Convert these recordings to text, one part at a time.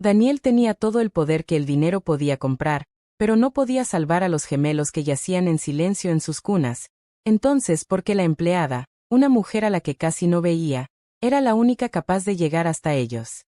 Daniel tenía todo el poder que el dinero podía comprar, pero no podía salvar a los gemelos que yacían en silencio en sus cunas. Entonces, ¿por qué la empleada, una mujer a la que casi no veía, era la única capaz de llegar hasta ellos?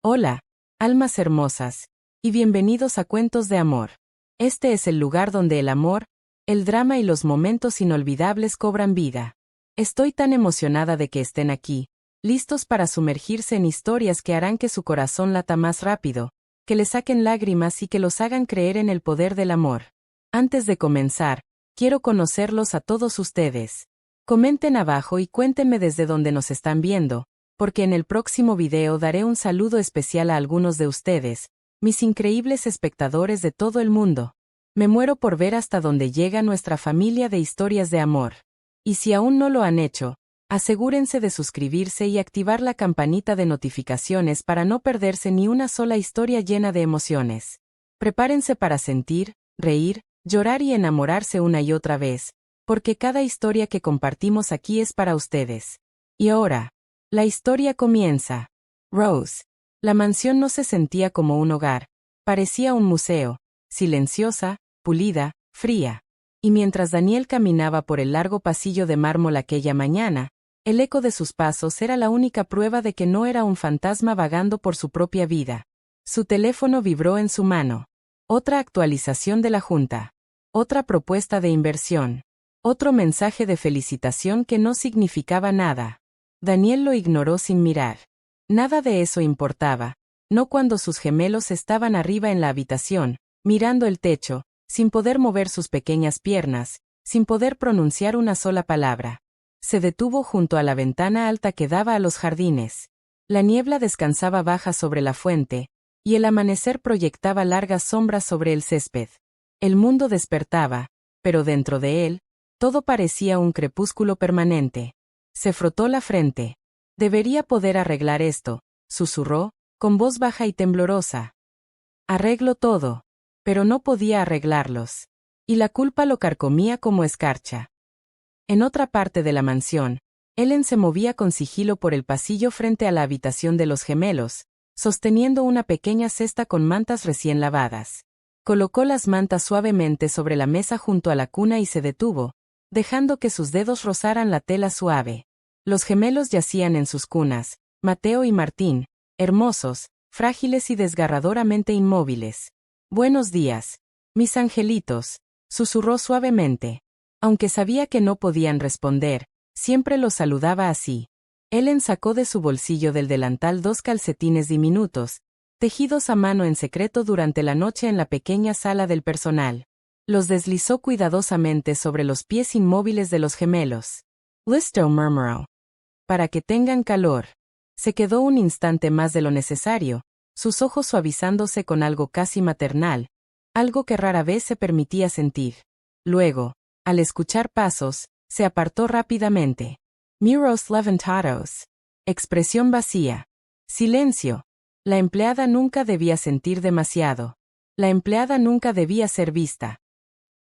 Hola, almas hermosas, y bienvenidos a Cuentos de Amor. Este es el lugar donde el amor, el drama y los momentos inolvidables cobran vida. Estoy tan emocionada de que estén aquí, listos para sumergirse en historias que harán que su corazón lata más rápido, que le saquen lágrimas y que los hagan creer en el poder del amor. Antes de comenzar, quiero conocerlos a todos ustedes. Comenten abajo y cuéntenme desde dónde nos están viendo, porque en el próximo video daré un saludo especial a algunos de ustedes, mis increíbles espectadores de todo el mundo. Me muero por ver hasta dónde llega nuestra familia de historias de amor. Y si aún no lo han hecho, asegúrense de suscribirse y activar la campanita de notificaciones para no perderse ni una sola historia llena de emociones. Prepárense para sentir, reír, llorar y enamorarse una y otra vez, porque cada historia que compartimos aquí es para ustedes. Y ahora, la historia comienza. Rose. La mansión no se sentía como un hogar, parecía un museo, silenciosa, pulida, fría. Y mientras Daniel caminaba por el largo pasillo de mármol aquella mañana, el eco de sus pasos era la única prueba de que no era un fantasma vagando por su propia vida. Su teléfono vibró en su mano. Otra actualización de la junta. Otra propuesta de inversión. Otro mensaje de felicitación que no significaba nada. Daniel lo ignoró sin mirar. Nada de eso importaba, no cuando sus gemelos estaban arriba en la habitación, mirando el techo, sin poder mover sus pequeñas piernas, sin poder pronunciar una sola palabra. Se detuvo junto a la ventana alta que daba a los jardines. La niebla descansaba baja sobre la fuente, y el amanecer proyectaba largas sombras sobre el césped. El mundo despertaba, pero dentro de él, todo parecía un crepúsculo permanente. Se frotó la frente. Debería poder arreglar esto, susurró, con voz baja y temblorosa. Arreglo todo. Pero no podía arreglarlos. Y la culpa lo carcomía como escarcha. En otra parte de la mansión, Ellen se movía con sigilo por el pasillo frente a la habitación de los gemelos, sosteniendo una pequeña cesta con mantas recién lavadas. Colocó las mantas suavemente sobre la mesa junto a la cuna y se detuvo, dejando que sus dedos rozaran la tela suave. Los gemelos yacían en sus cunas, Mateo y Martín, hermosos, frágiles y desgarradoramente inmóviles. Buenos días, mis angelitos, susurró suavemente. Aunque sabía que no podían responder, siempre los saludaba así. Ellen sacó de su bolsillo del delantal 2 calcetines diminutos, tejidos a mano en secreto durante la noche en la pequeña sala del personal. Los deslizó cuidadosamente sobre los pies inmóviles de los gemelos. Listo, murmuró. Para que tengan calor. Se quedó un instante más de lo necesario, sus ojos suavizándose con algo casi maternal, algo que rara vez se permitía sentir. Luego, al escuchar pasos, se apartó rápidamente. Miros levantados. Expresión vacía. Silencio. La empleada nunca debía sentir demasiado. La empleada nunca debía ser vista.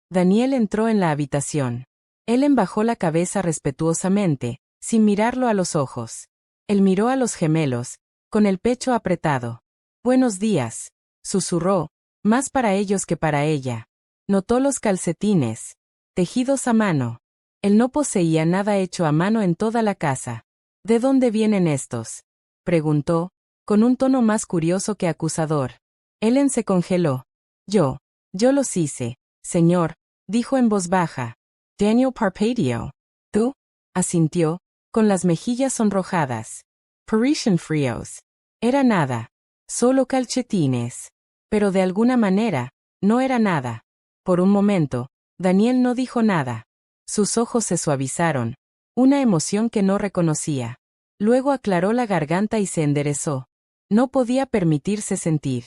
Daniel entró en la habitación. Ellen bajó la cabeza respetuosamente, sin mirarlo a los ojos. Él miró a los gemelos, con el pecho apretado. Buenos días, susurró, más para ellos que para ella. Notó los calcetines, tejidos a mano. Él no poseía nada hecho a mano en toda la casa. ¿De dónde vienen estos?, preguntó, con un tono más curioso que acusador. Ellen se congeló. Yo los hice, señor, dijo en voz baja. Daniel parpadeó. ¿Tú?, asintió, con las mejillas sonrojadas. Parisian fríos. Era nada. Solo calcetines. Pero de alguna manera, no era nada. Por un momento, Daniel no dijo nada. Sus ojos se suavizaron. Una emoción que no reconocía. Luego aclaró la garganta y se enderezó. No podía permitirse sentir.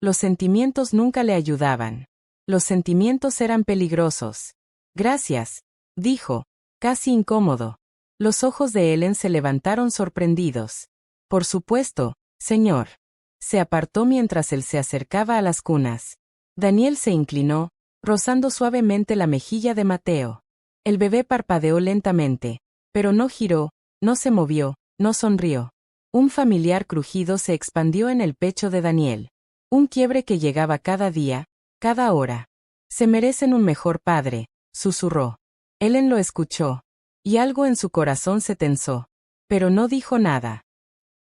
Los sentimientos nunca le ayudaban. Los sentimientos eran peligrosos. Gracias, dijo, casi incómodo. Los ojos de Ellen se levantaron sorprendidos. Por supuesto, señor. Se apartó mientras él se acercaba a las cunas. Daniel se inclinó, rozando suavemente la mejilla de Mateo. El bebé parpadeó lentamente, pero no giró, no se movió, no sonrió. Un familiar crujido se expandió en el pecho de Daniel. Un quiebre que llegaba cada día, cada hora. Se merecen un mejor padre, susurró. Ellen lo escuchó. Y algo en su corazón se tensó. Pero no dijo nada.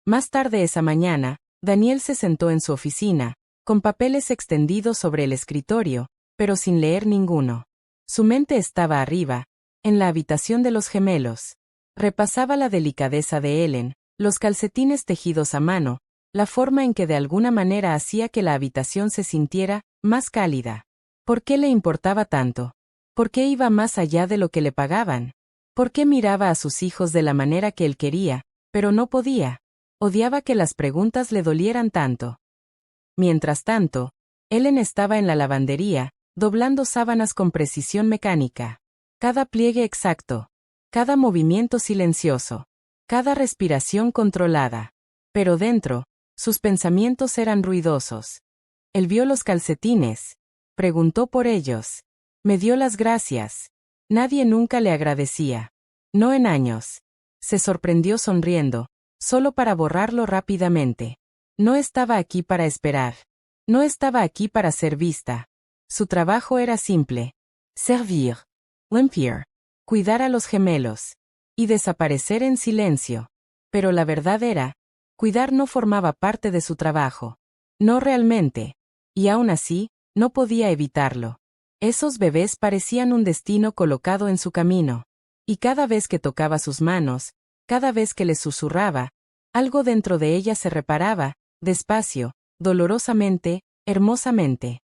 Más tarde esa mañana, Daniel se sentó en su oficina, con papeles extendidos sobre el escritorio, pero sin leer ninguno. Su mente estaba arriba, en la habitación de los gemelos. Repasaba la delicadeza de Ellen, los calcetines tejidos a mano, la forma en que de alguna manera hacía que la habitación se sintiera más cálida. ¿Por qué le importaba tanto? ¿Por qué iba más allá de lo que le pagaban? ¿Por qué miraba a sus hijos de la manera que él quería, pero no podía? Odiaba que las preguntas le dolieran tanto. Mientras tanto, Ellen estaba en la lavandería, doblando sábanas con precisión mecánica. Cada pliegue exacto, cada movimiento silencioso, cada respiración controlada. Pero dentro, sus pensamientos eran ruidosos. Él vio los calcetines. Preguntó por ellos. Me dio las gracias. Nadie nunca le agradecía. No en años. Se sorprendió sonriendo, solo para borrarlo rápidamente. No estaba aquí para esperar. No estaba aquí para ser vista. Su trabajo era simple. Servir. Limpiar. Cuidar a los gemelos. Y desaparecer en silencio. Pero la verdad era, cuidar no formaba parte de su trabajo. No realmente. Y aún así, no podía evitarlo. Esos bebés parecían un destino colocado en su camino. Y cada vez que tocaba sus manos, cada vez que les susurraba, algo dentro de ella se reparaba, despacio, dolorosamente, hermosamente.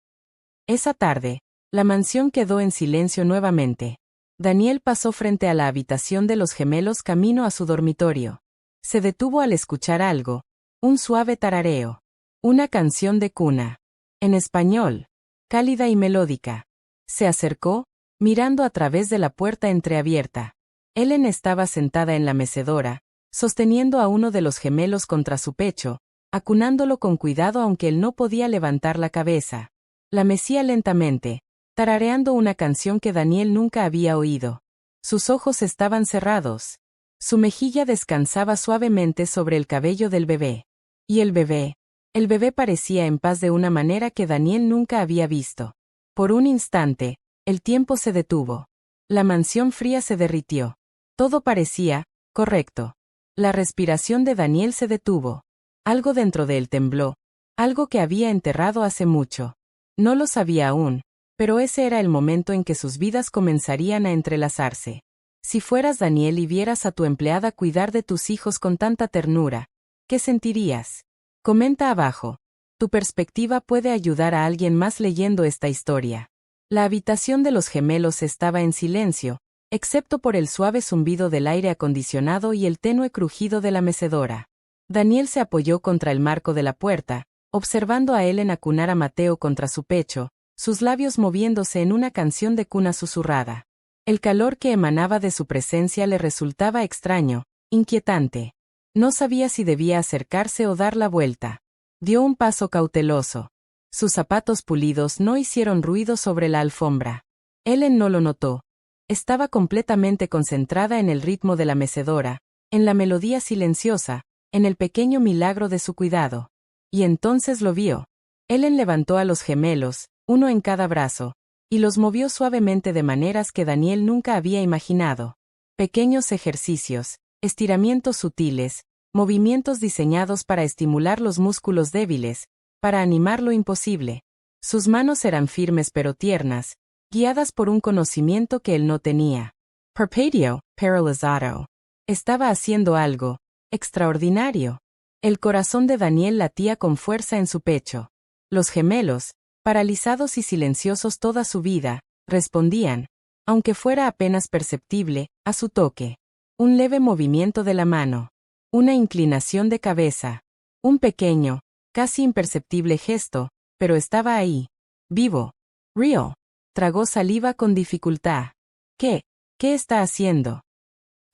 Esa tarde, la mansión quedó en silencio nuevamente. Daniel pasó frente a la habitación de los gemelos camino a su dormitorio. Se detuvo al escuchar algo, un suave tarareo. Una canción de cuna. En español, cálida y melódica. Se acercó, mirando a través de la puerta entreabierta. Ellen estaba sentada en la mecedora, sosteniendo a uno de los gemelos contra su pecho, acunándolo con cuidado aunque él no podía levantar la cabeza. La mecía lentamente, tarareando una canción que Daniel nunca había oído. Sus ojos estaban cerrados. Su mejilla descansaba suavemente sobre el cabello del bebé. Y el bebé parecía en paz de una manera que Daniel nunca había visto. Por un instante, el tiempo se detuvo. La mansión fría se derritió. Todo parecía correcto. La respiración de Daniel se detuvo. Algo dentro de él tembló. Algo que había enterrado hace mucho. No lo sabía aún, pero ese era el momento en que sus vidas comenzarían a entrelazarse. Si fueras Daniel y vieras a tu empleada cuidar de tus hijos con tanta ternura, ¿qué sentirías? Comenta abajo. Tu perspectiva puede ayudar a alguien más leyendo esta historia. La habitación de los gemelos estaba en silencio, excepto por el suave zumbido del aire acondicionado y el tenue crujido de la mecedora. Daniel se apoyó contra el marco de la puerta, observando a Ellen acunar a Mateo contra su pecho, sus labios moviéndose en una canción de cuna susurrada. El calor que emanaba de su presencia le resultaba extraño, inquietante. No sabía si debía acercarse o dar la vuelta. Dio un paso cauteloso. Sus zapatos pulidos no hicieron ruido sobre la alfombra. Ellen no lo notó. Estaba completamente concentrada en el ritmo de la mecedora, en la melodía silenciosa, en el pequeño milagro de su cuidado. Y entonces lo vio. Ellen levantó a los gemelos, uno en cada brazo, y los movió suavemente de maneras que Daniel nunca había imaginado. Pequeños ejercicios, estiramientos sutiles, movimientos diseñados para estimular los músculos débiles, para animar lo imposible. Sus manos eran firmes pero tiernas, guiadas por un conocimiento que él no tenía. Perpetuo, paralizado. Estaba haciendo algo extraordinario. El corazón de Daniel latía con fuerza en su pecho. Los gemelos, paralizados y silenciosos toda su vida, respondían, aunque fuera apenas perceptible, a su toque. Un leve movimiento de la mano. Una inclinación de cabeza. Un pequeño, casi imperceptible gesto, pero estaba ahí. Vivo. Real. Tragó saliva con dificultad. ¿Qué está haciendo?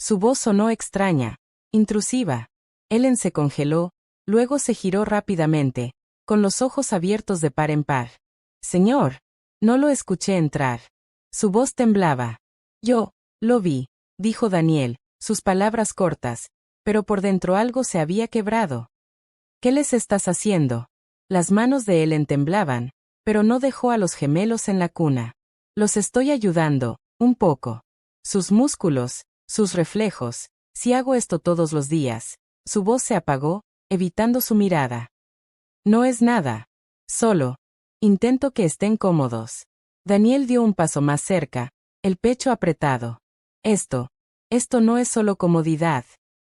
Su voz sonó extraña, intrusiva. Ellen se congeló, luego se giró rápidamente, con los ojos abiertos de par en par. Señor, no lo escuché entrar. Su voz temblaba. Yo lo vi, dijo Daniel, sus palabras cortas, pero por dentro algo se había quebrado. ¿Qué les estás haciendo? Las manos de Ellen temblaban, pero no dejó a los gemelos en la cuna. Los estoy ayudando, un poco. Sus músculos, sus reflejos, si hago esto todos los días. Su voz se apagó, evitando su mirada. No es nada. Solo. Intento que estén cómodos. Daniel dio un paso más cerca, el pecho apretado. Esto no es solo comodidad.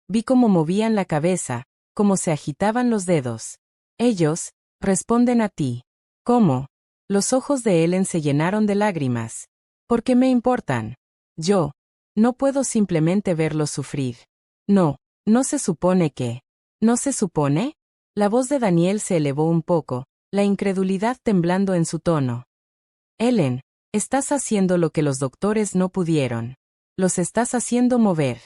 Vi cómo movían la cabeza, cómo se agitaban los dedos. Ellos responden a ti. ¿Cómo? Los ojos de Ellen se llenaron de lágrimas. ¿Por qué me importan? Yo no puedo simplemente verlos sufrir. No se supone que. ¿No se supone? La voz de Daniel se elevó un poco, la incredulidad temblando en su tono. Ellen, estás haciendo lo que los doctores no pudieron. Los estás haciendo mover.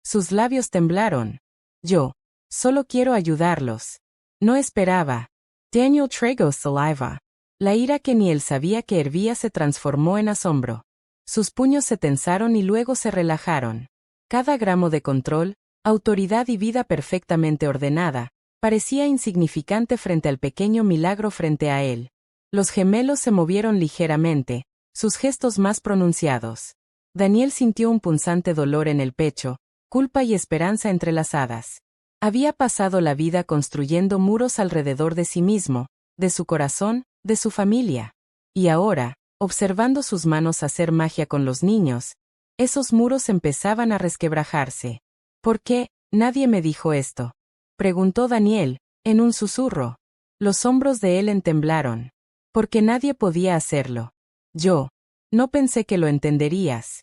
Sus labios temblaron. Yo solo quiero ayudarlos. No esperaba. Daniel tragó saliva. La ira que ni él sabía que hervía se transformó en asombro. Sus puños se tensaron y luego se relajaron. Cada gramo de control, autoridad y vida perfectamente ordenada, parecía insignificante frente al pequeño milagro frente a él. Los gemelos se movieron ligeramente, sus gestos más pronunciados. Daniel sintió un punzante dolor en el pecho, culpa y esperanza entrelazadas. Había pasado la vida construyendo muros alrededor de sí mismo, de su corazón, de su familia. Y ahora, observando sus manos hacer magia con los niños, esos muros empezaban a resquebrajarse. ¿Por qué nadie me dijo esto?, preguntó Daniel, en un susurro. Los hombros de Ellen temblaron. Porque nadie podía hacerlo. Yo no pensé que lo entenderías.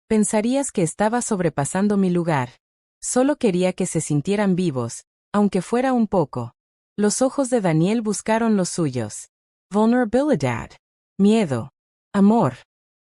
Pensarías que estaba sobrepasando mi lugar. Solo quería que se sintieran vivos, aunque fuera un poco. Los ojos de Daniel buscaron los suyos. Vulnerabilidad. Miedo. Amor.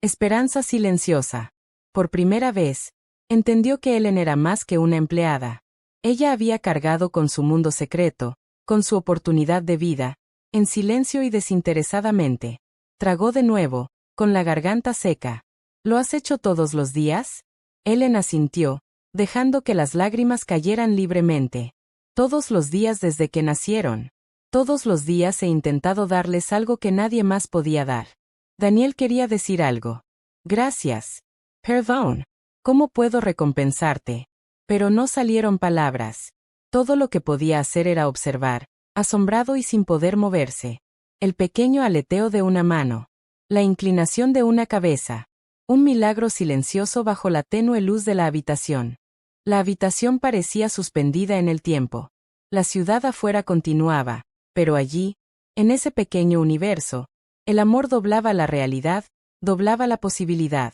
Esperanza silenciosa. Por primera vez, entendió que Ellen era más que una empleada. Ella había cargado con su mundo secreto, con su oportunidad de vida, en silencio y desinteresadamente. Tragó de nuevo, con la garganta seca. ¿Lo has hecho todos los días? Ellen asintió, dejando que las lágrimas cayeran libremente. Todos los días desde que nacieron. Todos los días he intentado darles algo que nadie más podía dar. Daniel quería decir algo. Gracias. Perdón. ¿Cómo puedo recompensarte? Pero no salieron palabras. Todo lo que podía hacer era observar, asombrado y sin poder moverse. El pequeño aleteo de una mano. La inclinación de una cabeza. Un milagro silencioso bajo la tenue luz de la habitación. La habitación parecía suspendida en el tiempo. La ciudad afuera continuaba, pero allí, en ese pequeño universo, el amor doblaba la realidad, doblaba la posibilidad.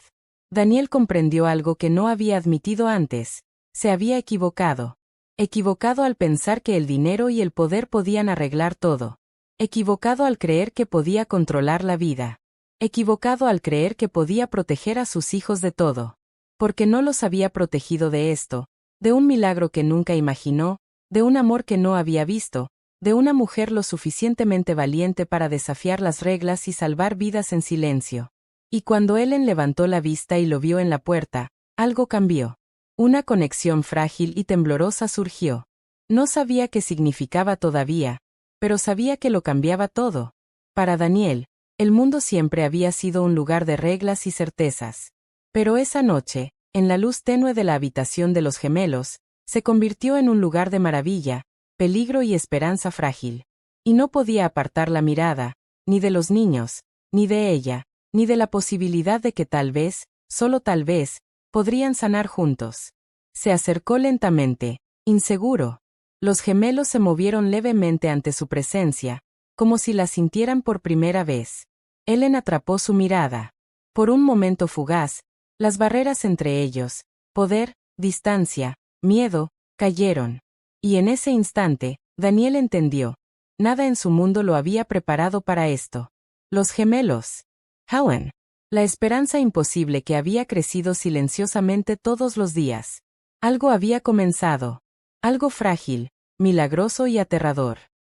Daniel comprendió algo que no había admitido antes. Se había equivocado. Equivocado al pensar que el dinero y el poder podían arreglar todo. Equivocado al creer que podía controlar la vida. Equivocado al creer que podía proteger a sus hijos de todo. Porque no los había protegido de esto, de un milagro que nunca imaginó, de un amor que no había visto, de una mujer lo suficientemente valiente para desafiar las reglas y salvar vidas en silencio. Y cuando Ellen levantó la vista y lo vio en la puerta, algo cambió. Una conexión frágil y temblorosa surgió. No sabía qué significaba todavía, pero sabía que lo cambiaba todo. Para Daniel, el mundo siempre había sido un lugar de reglas y certezas. Pero esa noche, en la luz tenue de la habitación de los gemelos, se convirtió en un lugar de maravilla, peligro y esperanza frágil. Y no podía apartar la mirada, ni de los niños, ni de ella, ni de la posibilidad de que tal vez, solo tal vez, podrían sanar juntos. Se acercó lentamente, inseguro. Los gemelos se movieron levemente ante su presencia, como si la sintieran por primera vez. Ellen atrapó su mirada. Por un momento fugaz, las barreras entre ellos, poder, distancia, miedo, cayeron. Y en ese instante, Daniel entendió. Nada en su mundo lo había preparado para esto. Los gemelos. Helen. La esperanza imposible que había crecido silenciosamente todos los días. Algo había comenzado. Algo frágil, milagroso y aterrador.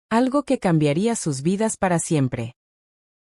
Algo que cambiaría sus vidas para siempre.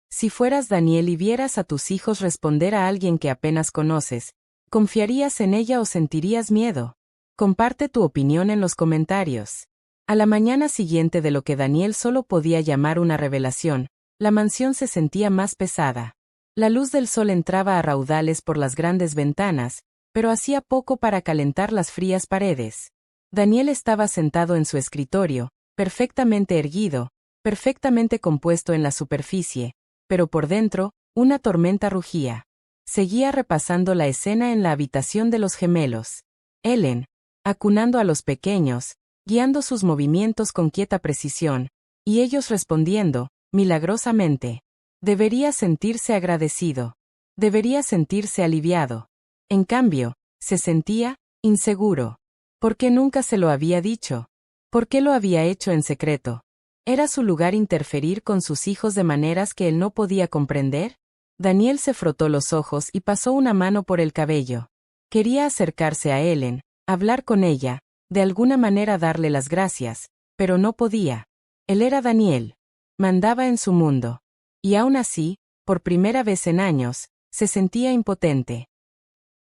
Si fueras Daniel y vieras a tus hijos responder a alguien que apenas conoces, ¿confiarías en ella o sentirías miedo? Comparte tu opinión en los comentarios. A la mañana siguiente de lo que Daniel solo podía llamar una revelación, la mansión se sentía más pesada. La luz del sol entraba a raudales por las grandes ventanas, pero hacía poco para calentar las frías paredes. Daniel estaba sentado en su escritorio, perfectamente erguido, perfectamente compuesto en la superficie, pero por dentro, una tormenta rugía. Seguía repasando la escena en la habitación de los gemelos. Ellen, acunando a los pequeños, guiando sus movimientos con quieta precisión, y ellos respondiendo, milagrosamente. Debería sentirse agradecido. Debería sentirse aliviado. En cambio, se sentía inseguro. ¿Por qué nunca se lo había dicho? ¿Por qué lo había hecho en secreto? ¿Era su lugar interferir con sus hijos de maneras que él no podía comprender? Daniel se frotó los ojos y pasó una mano por el cabello. Quería acercarse a Ellen, hablar con ella, de alguna manera darle las gracias, pero no podía. Él era Daniel. Mandaba en su mundo. Y aún así, por primera vez en años, se sentía impotente.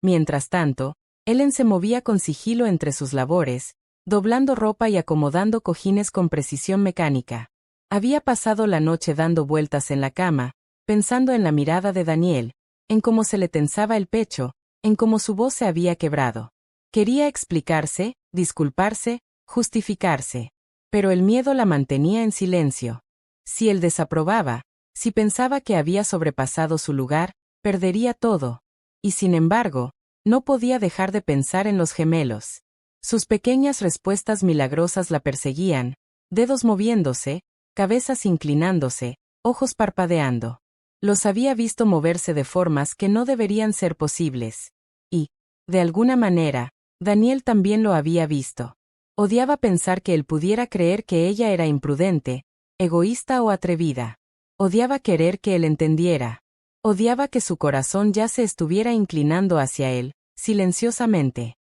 Mientras tanto, Ellen se movía con sigilo entre sus labores, doblando ropa y acomodando cojines con precisión mecánica. Había pasado la noche dando vueltas en la cama, pensando en la mirada de Daniel, en cómo se le tensaba el pecho, en cómo su voz se había quebrado. Quería explicarse, disculparse, justificarse. Pero el miedo la mantenía en silencio. Si él desaprobaba, si pensaba que había sobrepasado su lugar, perdería todo. Y sin embargo, no podía dejar de pensar en los gemelos. Sus pequeñas respuestas milagrosas la perseguían, dedos moviéndose, cabezas inclinándose, ojos parpadeando. Los había visto moverse de formas que no deberían ser posibles. Y, de alguna manera, Daniel también lo había visto. Odiaba pensar que él pudiera creer que ella era imprudente, egoísta o atrevida. Odiaba querer que él entendiera. Odiaba que su corazón ya se estuviera inclinando hacia él, silenciosamente.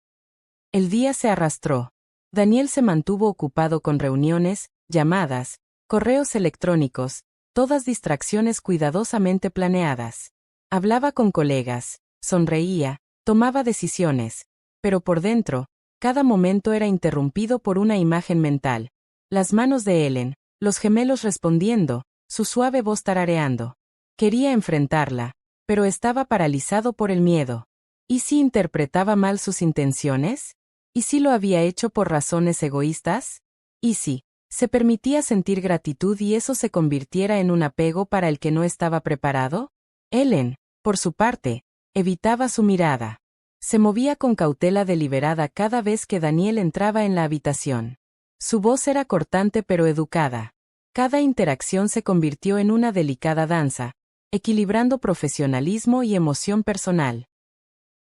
El día se arrastró. Daniel se mantuvo ocupado con reuniones, llamadas, correos electrónicos, todas distracciones cuidadosamente planeadas. Hablaba con colegas, sonreía, tomaba decisiones, pero por dentro, cada momento era interrumpido por una imagen mental. Las manos de Ellen, los gemelos respondiendo, su suave voz tarareando. Quería enfrentarla, pero estaba paralizado por el miedo. ¿Y si interpretaba mal sus intenciones? ¿Y si lo había hecho por razones egoístas? ¿Y si se permitía sentir gratitud y eso se convirtiera en un apego para el que no estaba preparado? Ellen, por su parte, evitaba su mirada. Se movía con cautela deliberada cada vez que Daniel entraba en la habitación. Su voz era cortante pero educada. Cada interacción se convirtió en una delicada danza, equilibrando profesionalismo y emoción personal.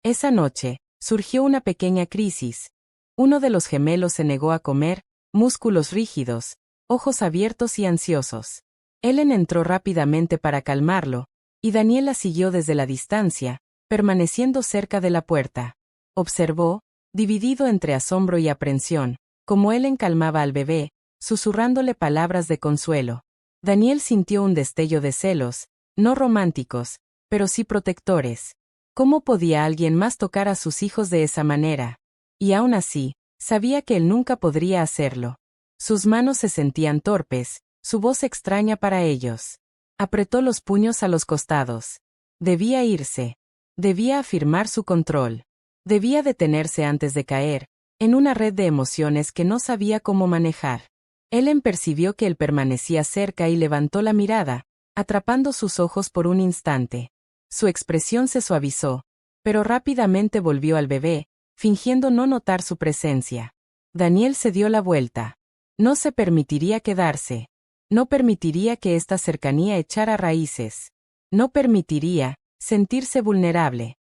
Esa noche, surgió una pequeña crisis. Uno de los gemelos se negó a comer, músculos rígidos, ojos abiertos y ansiosos. Ellen entró rápidamente para calmarlo, y Daniel la siguió desde la distancia, permaneciendo cerca de la puerta. Observó, dividido entre asombro y aprensión, cómo Ellen calmaba al bebé, susurrándole palabras de consuelo. Daniel sintió un destello de celos, no románticos, pero sí protectores. ¿Cómo podía alguien más tocar a sus hijos de esa manera? Y aún así, sabía que él nunca podría hacerlo. Sus manos se sentían torpes, su voz extraña para ellos. Apretó los puños a los costados. Debía irse. Debía afirmar su control. Debía detenerse antes de caer, en una red de emociones que no sabía cómo manejar. Ellen percibió que él permanecía cerca y levantó la mirada, atrapando sus ojos por un instante. Su expresión se suavizó, pero rápidamente volvió al bebé, fingiendo no notar su presencia. Daniel se dio la vuelta. No se permitiría quedarse. No permitiría que esta cercanía echara raíces. No permitiría sentirse vulnerable.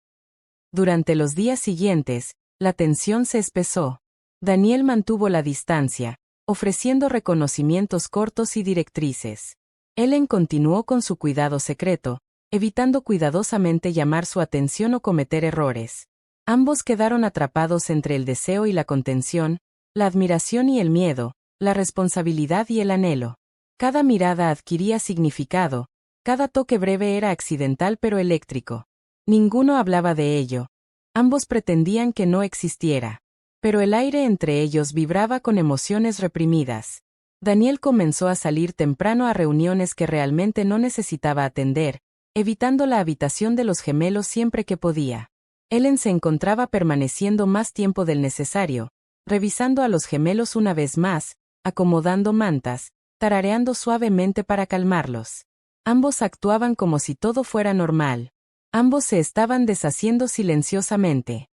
Durante los días siguientes, la tensión se espesó. Daniel mantuvo la distancia, ofreciendo reconocimientos cortos y directrices. Ellen continuó con su cuidado secreto, evitando cuidadosamente llamar su atención o cometer errores. Ambos quedaron atrapados entre el deseo y la contención, la admiración y el miedo, la responsabilidad y el anhelo. Cada mirada adquiría significado, cada toque breve era accidental pero eléctrico. Ninguno hablaba de ello. Ambos pretendían que no existiera. Pero el aire entre ellos vibraba con emociones reprimidas. Daniel comenzó a salir temprano a reuniones que realmente no necesitaba atender, evitando la habitación de los gemelos siempre que podía. Ellen se encontraba permaneciendo más tiempo del necesario, revisando a los gemelos una vez más, acomodando mantas, tarareando suavemente para calmarlos. Ambos actuaban como si todo fuera normal. Ambos se estaban deshaciendo silenciosamente.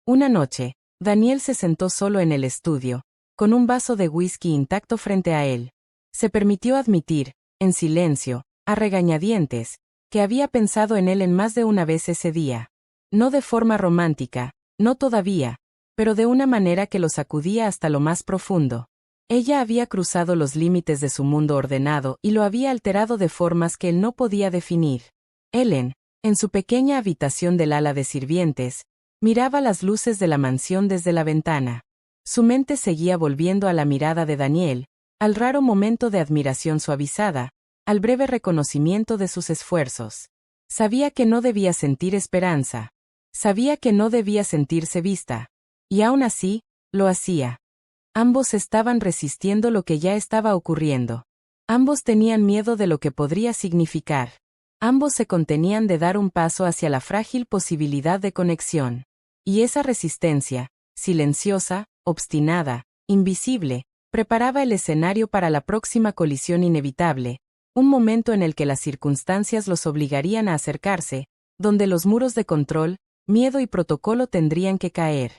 Una noche, Daniel se sentó solo en el estudio, con un vaso de whisky intacto frente a él. Se permitió admitir, en silencio, a regañadientes, que había pensado en él en más de una vez ese día. No de forma romántica, no todavía, pero de una manera que lo sacudía hasta lo más profundo. Ella había cruzado los límites de su mundo ordenado y lo había alterado de formas que él no podía definir. Ellen, en su pequeña habitación del ala de sirvientes, miraba las luces de la mansión desde la ventana. Su mente seguía volviendo a la mirada de Daniel, al raro momento de admiración suavizada, al breve reconocimiento de sus esfuerzos. Sabía que no debía sentir esperanza. Sabía que no debía sentirse vista. Y aún así, lo hacía. Ambos estaban resistiendo lo que ya estaba ocurriendo. Ambos tenían miedo de lo que podría significar. Ambos se contenían de dar un paso hacia la frágil posibilidad de conexión. Y esa resistencia, silenciosa, obstinada, invisible, preparaba el escenario para la próxima colisión inevitable, un momento en el que las circunstancias los obligarían a acercarse, donde los muros de control, miedo y protocolo tendrían que caer.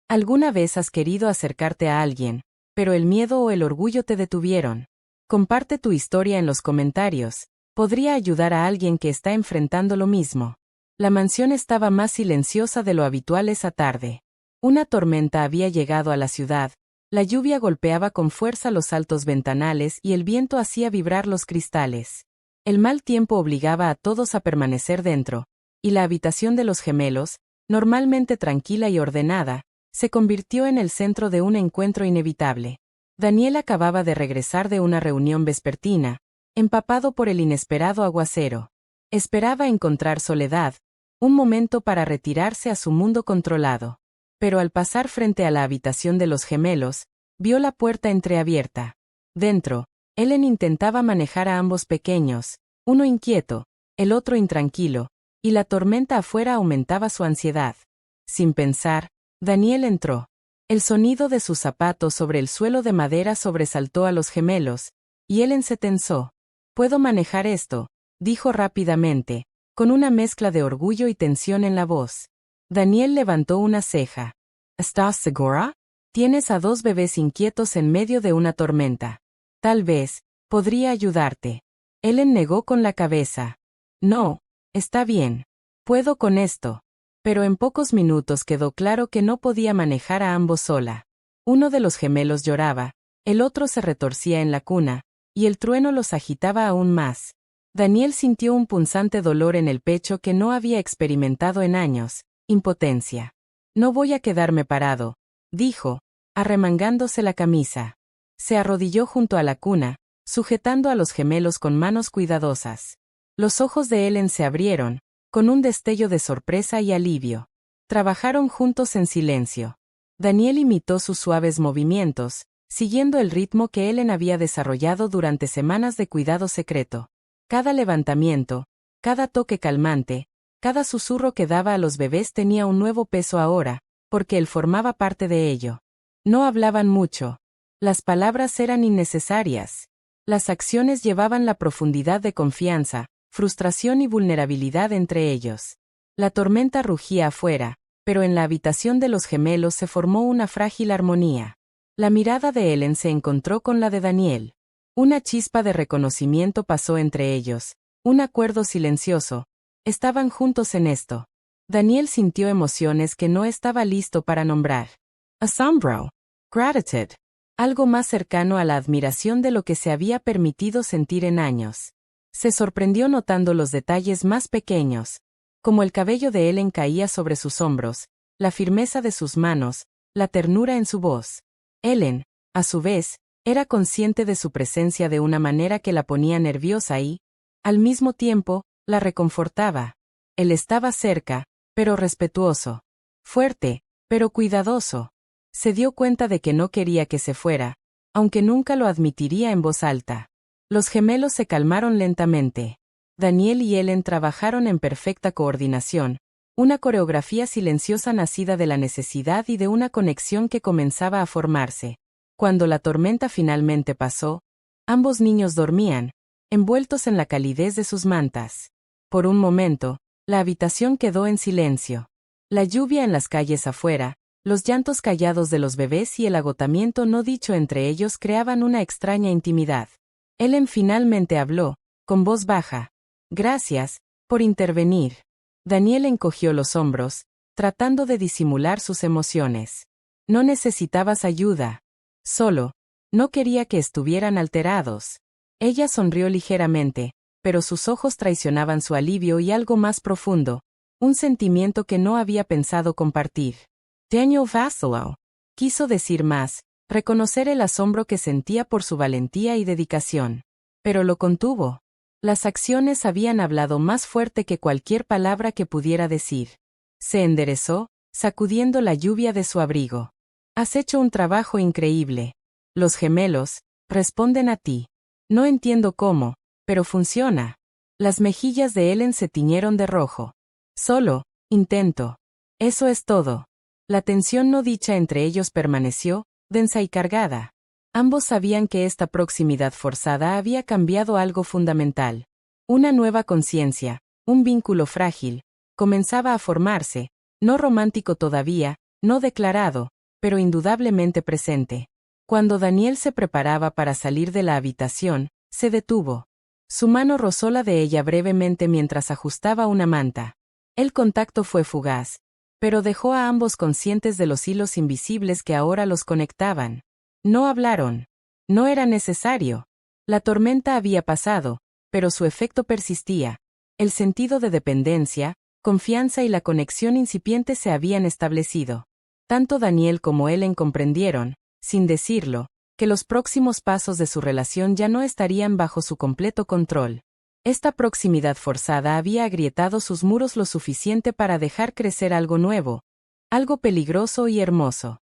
¿Alguna vez has querido acercarte a alguien, pero el miedo o el orgullo te detuvieron? Comparte tu historia en los comentarios. Podría ayudar a alguien que está enfrentando lo mismo. La mansión estaba más silenciosa de lo habitual esa tarde. Una tormenta había llegado a la ciudad, la lluvia golpeaba con fuerza los altos ventanales y el viento hacía vibrar los cristales. El mal tiempo obligaba a todos a permanecer dentro, y la habitación de los gemelos, normalmente tranquila y ordenada, se convirtió en el centro de un encuentro inevitable. Daniel acababa de regresar de una reunión vespertina, empapado por el inesperado aguacero. Esperaba encontrar soledad, un momento para retirarse a su mundo controlado. Pero al pasar frente a la habitación de los gemelos, vio la puerta entreabierta. Dentro, Ellen intentaba manejar a ambos pequeños, uno inquieto, el otro intranquilo, y la tormenta afuera aumentaba su ansiedad. Sin pensar, Daniel entró. El sonido de sus zapatos sobre el suelo de madera sobresaltó a los gemelos, y Ellen se tensó. «Puedo manejar esto», dijo rápidamente, con una mezcla de orgullo y tensión en la voz. Daniel levantó una ceja. «¿Estás segura? Tienes a 2 bebés inquietos en medio de una tormenta. Tal vez, podría ayudarte». Ellen negó con la cabeza. «No, está bien. Puedo con esto». Pero en pocos minutos quedó claro que no podía manejar a ambos sola. Uno de los gemelos lloraba, el otro se retorcía en la cuna, y el trueno los agitaba aún más. Daniel sintió un punzante dolor en el pecho que no había experimentado en años. Impotencia. «No voy a quedarme parado», dijo, arremangándose la camisa. Se arrodilló junto a la cuna, sujetando a los gemelos con manos cuidadosas. Los ojos de Ellen se abrieron, con un destello de sorpresa y alivio. Trabajaron juntos en silencio. Daniel imitó sus suaves movimientos, siguiendo el ritmo que Ellen había desarrollado durante semanas de cuidado secreto. Cada levantamiento, cada toque calmante, cada susurro que daba a los bebés tenía un nuevo peso ahora, porque él formaba parte de ello. No hablaban mucho. Las palabras eran innecesarias. Las acciones llevaban la profundidad de confianza, frustración y vulnerabilidad entre ellos. La tormenta rugía afuera, pero en la habitación de los gemelos se formó una frágil armonía. La mirada de Ellen se encontró con la de Daniel. Una chispa de reconocimiento pasó entre ellos, un acuerdo silencioso. Estaban juntos en esto. Daniel sintió emociones que no estaba listo para nombrar. Asombro. Gratitud. Algo más cercano a la admiración de lo que se había permitido sentir en años. Se sorprendió notando los detalles más pequeños, como el cabello de Ellen caía sobre sus hombros, la firmeza de sus manos, la ternura en su voz. Ellen, a su vez, era consciente de su presencia de una manera que la ponía nerviosa y, al mismo tiempo, la reconfortaba. Él estaba cerca, pero respetuoso. Fuerte, pero cuidadoso. Se dio cuenta de que no quería que se fuera, aunque nunca lo admitiría en voz alta. Los gemelos se calmaron lentamente. Daniel y Ellen trabajaron en perfecta coordinación, una coreografía silenciosa nacida de la necesidad y de una conexión que comenzaba a formarse. Cuando la tormenta finalmente pasó, ambos niños dormían, envueltos en la calidez de sus mantas. Por un momento, la habitación quedó en silencio. La lluvia en las calles afuera, los llantos callados de los bebés y el agotamiento no dicho entre ellos creaban una extraña intimidad. Ellen finalmente habló, con voz baja. Gracias, por intervenir. Daniel encogió los hombros, tratando de disimular sus emociones. No necesitabas ayuda. Solo, no quería que estuvieran alterados. Ella sonrió ligeramente, pero sus ojos traicionaban su alivio y algo más profundo, un sentimiento que no había pensado compartir. Daniel vaciló. Quiso decir más, reconocer el asombro que sentía por su valentía y dedicación. Pero lo contuvo. Las acciones habían hablado más fuerte que cualquier palabra que pudiera decir. Se enderezó, sacudiendo la lluvia de su abrigo. Has hecho un trabajo increíble. Los gemelos responden a ti. No entiendo cómo, pero funciona. Las mejillas de Ellen se tiñeron de rojo. Solo, intento. Eso es todo. La tensión no dicha entre ellos permaneció, densa y cargada. Ambos sabían que esta proximidad forzada había cambiado algo fundamental. Una nueva conciencia, un vínculo frágil, comenzaba a formarse, no romántico todavía, no declarado, pero indudablemente presente. Cuando Daniel se preparaba para salir de la habitación, se detuvo. Su mano rozó la de ella brevemente mientras ajustaba una manta. El contacto fue fugaz, pero dejó a ambos conscientes de los hilos invisibles que ahora los conectaban. No hablaron. No era necesario. La tormenta había pasado, pero su efecto persistía. El sentido de dependencia, confianza y la conexión incipiente se habían establecido. Tanto Daniel como Ellen comprendieron, sin decirlo, que los próximos pasos de su relación ya no estarían bajo su completo control. Esta proximidad forzada había agrietado sus muros lo suficiente para dejar crecer algo nuevo, algo peligroso y hermoso.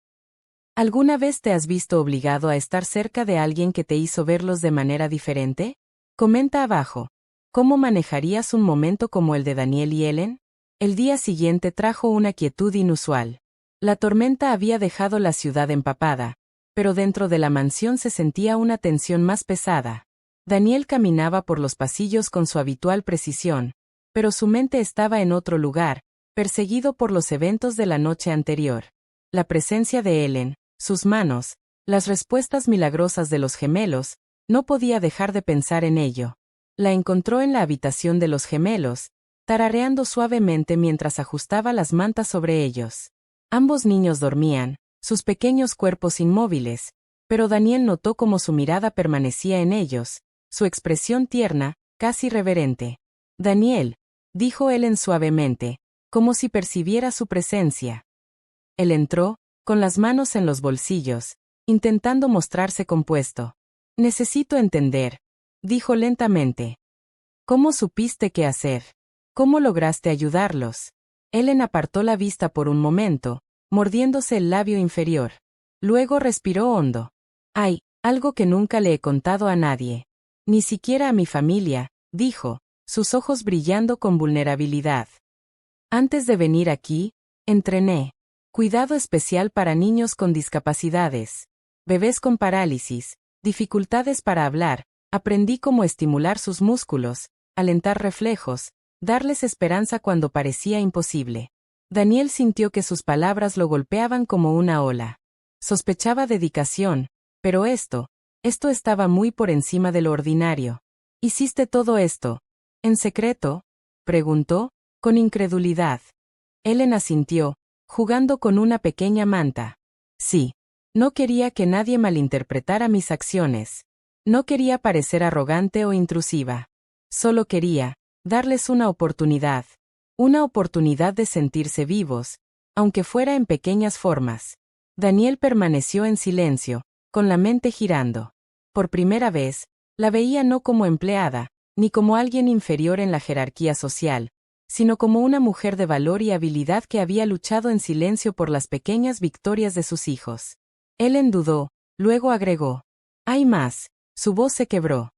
¿Alguna vez te has visto obligado a estar cerca de alguien que te hizo verlos de manera diferente? Comenta abajo. ¿Cómo manejarías un momento como el de Daniel y Ellen? El día siguiente trajo una quietud inusual. La tormenta había dejado la ciudad empapada, pero dentro de la mansión se sentía una tensión más pesada. Daniel caminaba por los pasillos con su habitual precisión, pero su mente estaba en otro lugar, perseguido por los eventos de la noche anterior. La presencia de Ellen, sus manos, las respuestas milagrosas de los gemelos, no podía dejar de pensar en ello. La encontró en la habitación de los gemelos, tarareando suavemente mientras ajustaba las mantas sobre ellos. Ambos niños dormían, sus pequeños cuerpos inmóviles, pero Daniel notó cómo su mirada permanecía en ellos, su expresión tierna, casi reverente. Daniel, dijo Ellen suavemente, como si percibiera su presencia. Él entró, con las manos en los bolsillos, intentando mostrarse compuesto. Necesito entender, dijo lentamente. ¿Cómo supiste qué hacer? ¿Cómo lograste ayudarlos? Ellen apartó la vista por un momento, mordiéndose el labio inferior. Luego respiró hondo. Hay algo que nunca le he contado a nadie. Ni siquiera a mi familia, dijo, sus ojos brillando con vulnerabilidad. Antes de venir aquí, entrené. Cuidado especial para niños con discapacidades. Bebés con parálisis, dificultades para hablar, aprendí cómo estimular sus músculos, alentar reflejos, darles esperanza cuando parecía imposible. Daniel sintió que sus palabras lo golpeaban como una ola. Sospechaba dedicación, pero esto estaba muy por encima de lo ordinario. ¿Hiciste todo esto en secreto?, preguntó, con incredulidad. Ellen asintió, jugando con una pequeña manta. Sí. No quería que nadie malinterpretara mis acciones. No quería parecer arrogante o intrusiva. Solo quería darles una oportunidad de sentirse vivos, aunque fuera en pequeñas formas. Daniel permaneció en silencio, con la mente girando. Por primera vez, la veía no como empleada, ni como alguien inferior en la jerarquía social, sino como una mujer de valor y habilidad que había luchado en silencio por las pequeñas victorias de sus hijos. Ellen dudó, luego agregó: hay más. Su voz se quebró.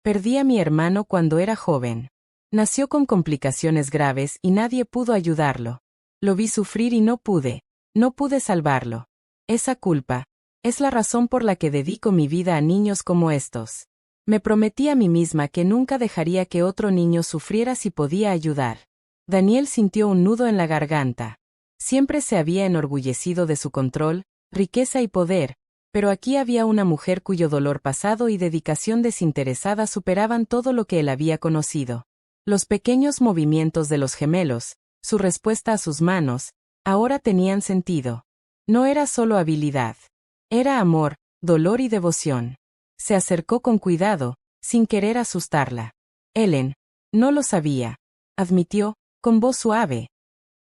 Perdí a mi hermano cuando era joven. Nació con complicaciones graves y nadie pudo ayudarlo. Lo vi sufrir y no pude salvarlo. Esa culpa es la razón por la que dedico mi vida a niños como estos. Me prometí a mí misma que nunca dejaría que otro niño sufriera si podía ayudar. Daniel sintió un nudo en la garganta. Siempre se había enorgullecido de su control, riqueza y poder, pero aquí había una mujer cuyo dolor pasado y dedicación desinteresada superaban todo lo que él había conocido. Los pequeños movimientos de los gemelos, su respuesta a sus manos, ahora tenían sentido. No era solo habilidad. Era amor, dolor y devoción. Se acercó con cuidado, sin querer asustarla. Ellen, no lo sabía, admitió, con voz suave.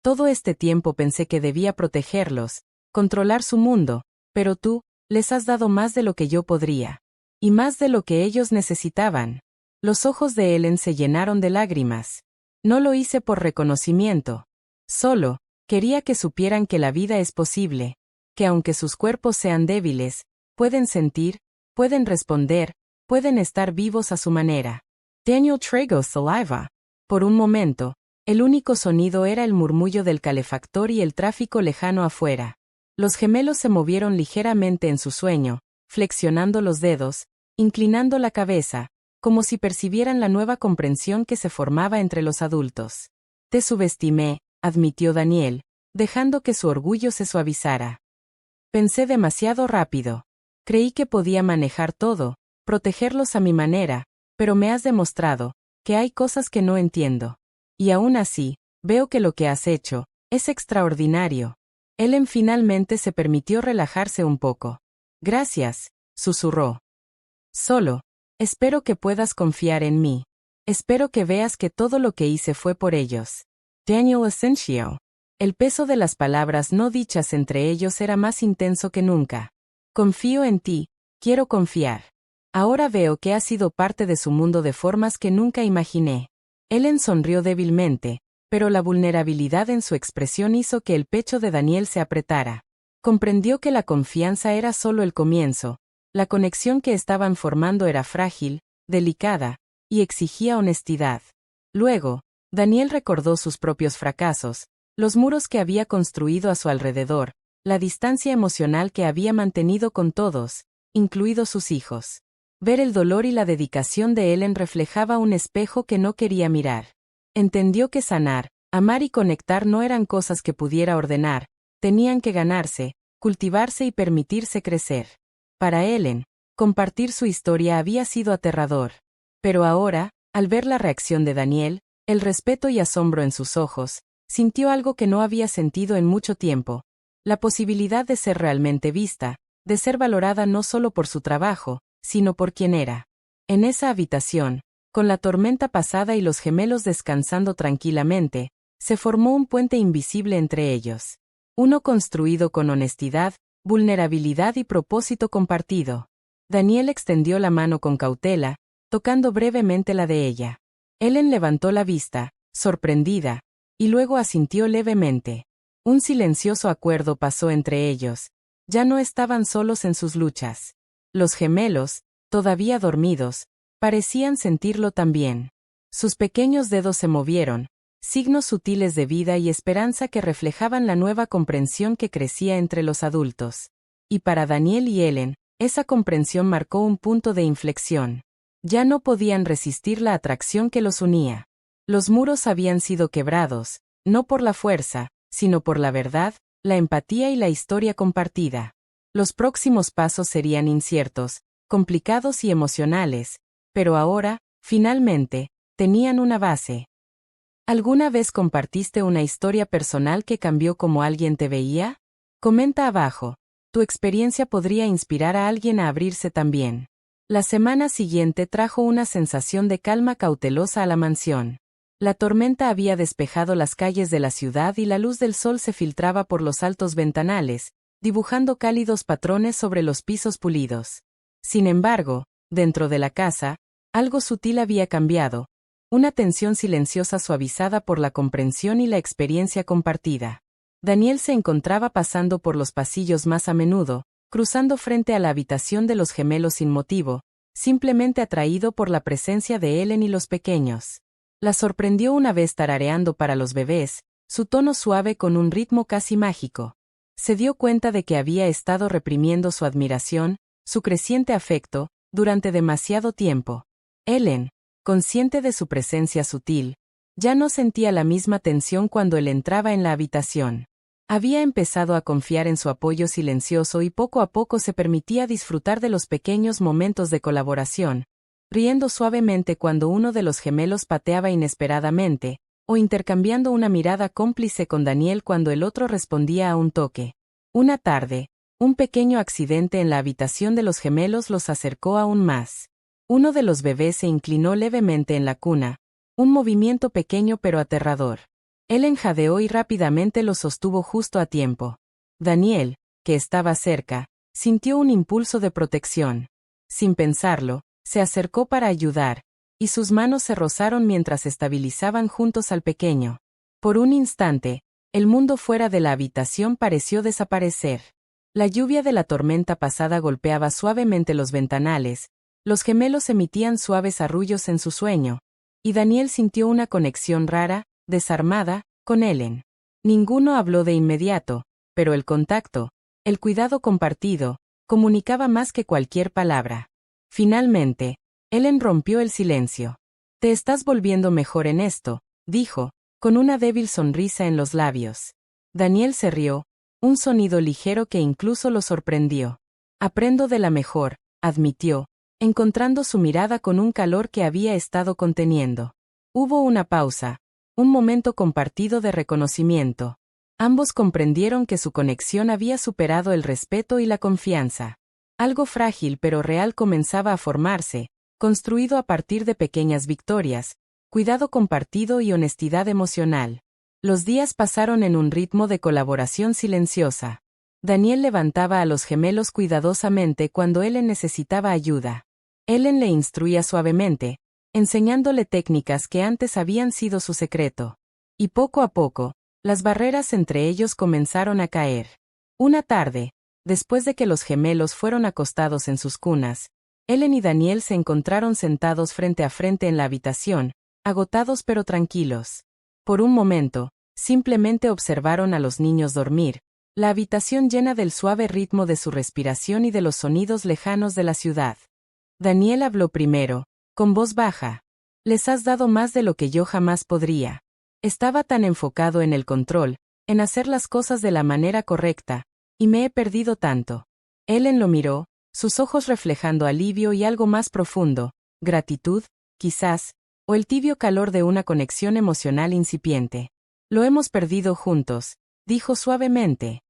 Todo este tiempo pensé que debía protegerlos, controlar su mundo, pero tú, les has dado más de lo que yo podría. Y más de lo que ellos necesitaban. Los ojos de Ellen se llenaron de lágrimas. No lo hice por reconocimiento. Solo, quería que supieran que la vida es posible, que aunque sus cuerpos sean débiles, pueden sentir, pueden responder, pueden estar vivos a su manera. Daniel tragó saliva. Por un momento, el único sonido era el murmullo del calefactor y el tráfico lejano afuera. Los gemelos se movieron ligeramente en su sueño, flexionando los dedos, inclinando la cabeza, como si percibieran la nueva comprensión que se formaba entre los adultos. Te subestimé, admitió Daniel, dejando que su orgullo se suavizara. Pensé demasiado rápido. Creí que podía manejar todo, protegerlos a mi manera, pero me has demostrado que hay cosas que no entiendo. Y aún así, veo que lo que has hecho es extraordinario. Ellen finalmente se permitió relajarse un poco. Gracias, susurró. Solo, espero que puedas confiar en mí. Espero que veas que todo lo que hice fue por ellos. Daniel asintió. El peso de las palabras no dichas entre ellos era más intenso que nunca. Confío en ti, quiero confiar. Ahora veo que has sido parte de su mundo de formas que nunca imaginé. Ellen sonrió débilmente, pero la vulnerabilidad en su expresión hizo que el pecho de Daniel se apretara. Comprendió que la confianza era solo el comienzo. La conexión que estaban formando era frágil, delicada, y exigía honestidad. Luego, Daniel recordó sus propios fracasos, los muros que había construido a su alrededor, la distancia emocional que había mantenido con todos, incluidos sus hijos. Ver el dolor y la dedicación de Ellen reflejaba un espejo que no quería mirar. Entendió que sanar, amar y conectar no eran cosas que pudiera ordenar, tenían que ganarse, cultivarse y permitirse crecer. Para Ellen, compartir su historia había sido aterrador. Pero ahora, al ver la reacción de Daniel, el respeto y asombro en sus ojos, sintió algo que no había sentido en mucho tiempo. La posibilidad de ser realmente vista, de ser valorada no solo por su trabajo, sino por quien era. En esa habitación, con la tormenta pasada y los gemelos descansando tranquilamente, se formó un puente invisible entre ellos. Uno construido con honestidad, vulnerabilidad y propósito compartido. Daniel extendió la mano con cautela, tocando brevemente la de ella. Ellen levantó la vista, sorprendida, y luego asintió levemente. Un silencioso acuerdo pasó entre ellos. Ya no estaban solos en sus luchas. Los gemelos, todavía dormidos, parecían sentirlo también. Sus pequeños dedos se movieron, signos sutiles de vida y esperanza que reflejaban la nueva comprensión que crecía entre los adultos. Y para Daniel y Ellen, esa comprensión marcó un punto de inflexión. Ya no podían resistir la atracción que los unía. Los muros habían sido quebrados, no por la fuerza, sino por la verdad, la empatía y la historia compartida. Los próximos pasos serían inciertos, complicados y emocionales, pero ahora, finalmente, tenían una base. ¿Alguna vez compartiste una historia personal que cambió cómo alguien te veía? Comenta abajo. Tu experiencia podría inspirar a alguien a abrirse también. La semana siguiente trajo una sensación de calma cautelosa a la mansión. La tormenta había despejado las calles de la ciudad y la luz del sol se filtraba por los altos ventanales, dibujando cálidos patrones sobre los pisos pulidos. Sin embargo, dentro de la casa, algo sutil había cambiado. una tensión silenciosa suavizada por la comprensión y la experiencia compartida. Daniel se encontraba pasando por los pasillos más a menudo, cruzando frente a la habitación de los gemelos sin motivo, simplemente atraído por la presencia de Ellen y los pequeños. La sorprendió una vez tarareando para los bebés, su tono suave con un ritmo casi mágico. Se dio cuenta de que había estado reprimiendo su admiración, su creciente afecto, durante demasiado tiempo. Ellen, consciente de su presencia sutil, ya no sentía la misma tensión cuando él entraba en la habitación. Había empezado a confiar en su apoyo silencioso y poco a poco se permitía disfrutar de los pequeños momentos de colaboración, riendo suavemente cuando uno de los gemelos pateaba inesperadamente, o intercambiando una mirada cómplice con Daniel cuando el otro respondía a un toque. Una tarde, un pequeño accidente en la habitación de los gemelos los acercó aún más. Uno de los bebés se inclinó levemente en la cuna, un movimiento pequeño pero aterrador. Ellen jadeó y rápidamente lo sostuvo justo a tiempo. Daniel, que estaba cerca, sintió un impulso de protección. Sin pensarlo, se acercó para ayudar, y sus manos se rozaron mientras estabilizaban juntos al pequeño. Por un instante, el mundo fuera de la habitación pareció desaparecer. La lluvia de la tormenta pasada golpeaba suavemente los ventanales, los gemelos emitían suaves arrullos en su sueño, y Daniel sintió una conexión rara, desarmada, con Ellen. Ninguno habló de inmediato, pero el contacto, el cuidado compartido, comunicaba más que cualquier palabra. Finalmente, Ellen rompió el silencio. «Te estás volviendo mejor en esto», dijo, con una débil sonrisa en los labios. Daniel se rió, un sonido ligero que incluso lo sorprendió. «Aprendo de la mejor», admitió, encontrando su mirada con un calor que había estado conteniendo. Hubo una pausa, un momento compartido de reconocimiento. Ambos comprendieron que su conexión había superado el respeto y la confianza. Algo frágil pero real comenzaba a formarse, construido a partir de pequeñas victorias, cuidado compartido y honestidad emocional. Los días pasaron en un ritmo de colaboración silenciosa. Daniel levantaba a los gemelos cuidadosamente cuando Ellen necesitaba ayuda. Ellen le instruía suavemente, enseñándole técnicas que antes habían sido su secreto. Y poco a poco, las barreras entre ellos comenzaron a caer. Una tarde, después de que los gemelos fueron acostados en sus cunas, Ellen y Daniel se encontraron sentados frente a frente en la habitación, agotados pero tranquilos. Por un momento, simplemente observaron a los niños dormir, la habitación llena del suave ritmo de su respiración y de los sonidos lejanos de la ciudad. Daniel habló primero, con voz baja. «Les has dado más de lo que yo jamás podría. Estaba tan enfocado en el control, en hacer las cosas de la manera correcta, y me he perdido tanto». Ellen lo miró, sus ojos reflejando alivio y algo más profundo, gratitud, quizás, o el tibio calor de una conexión emocional incipiente. «Lo hemos perdido juntos», dijo suavemente.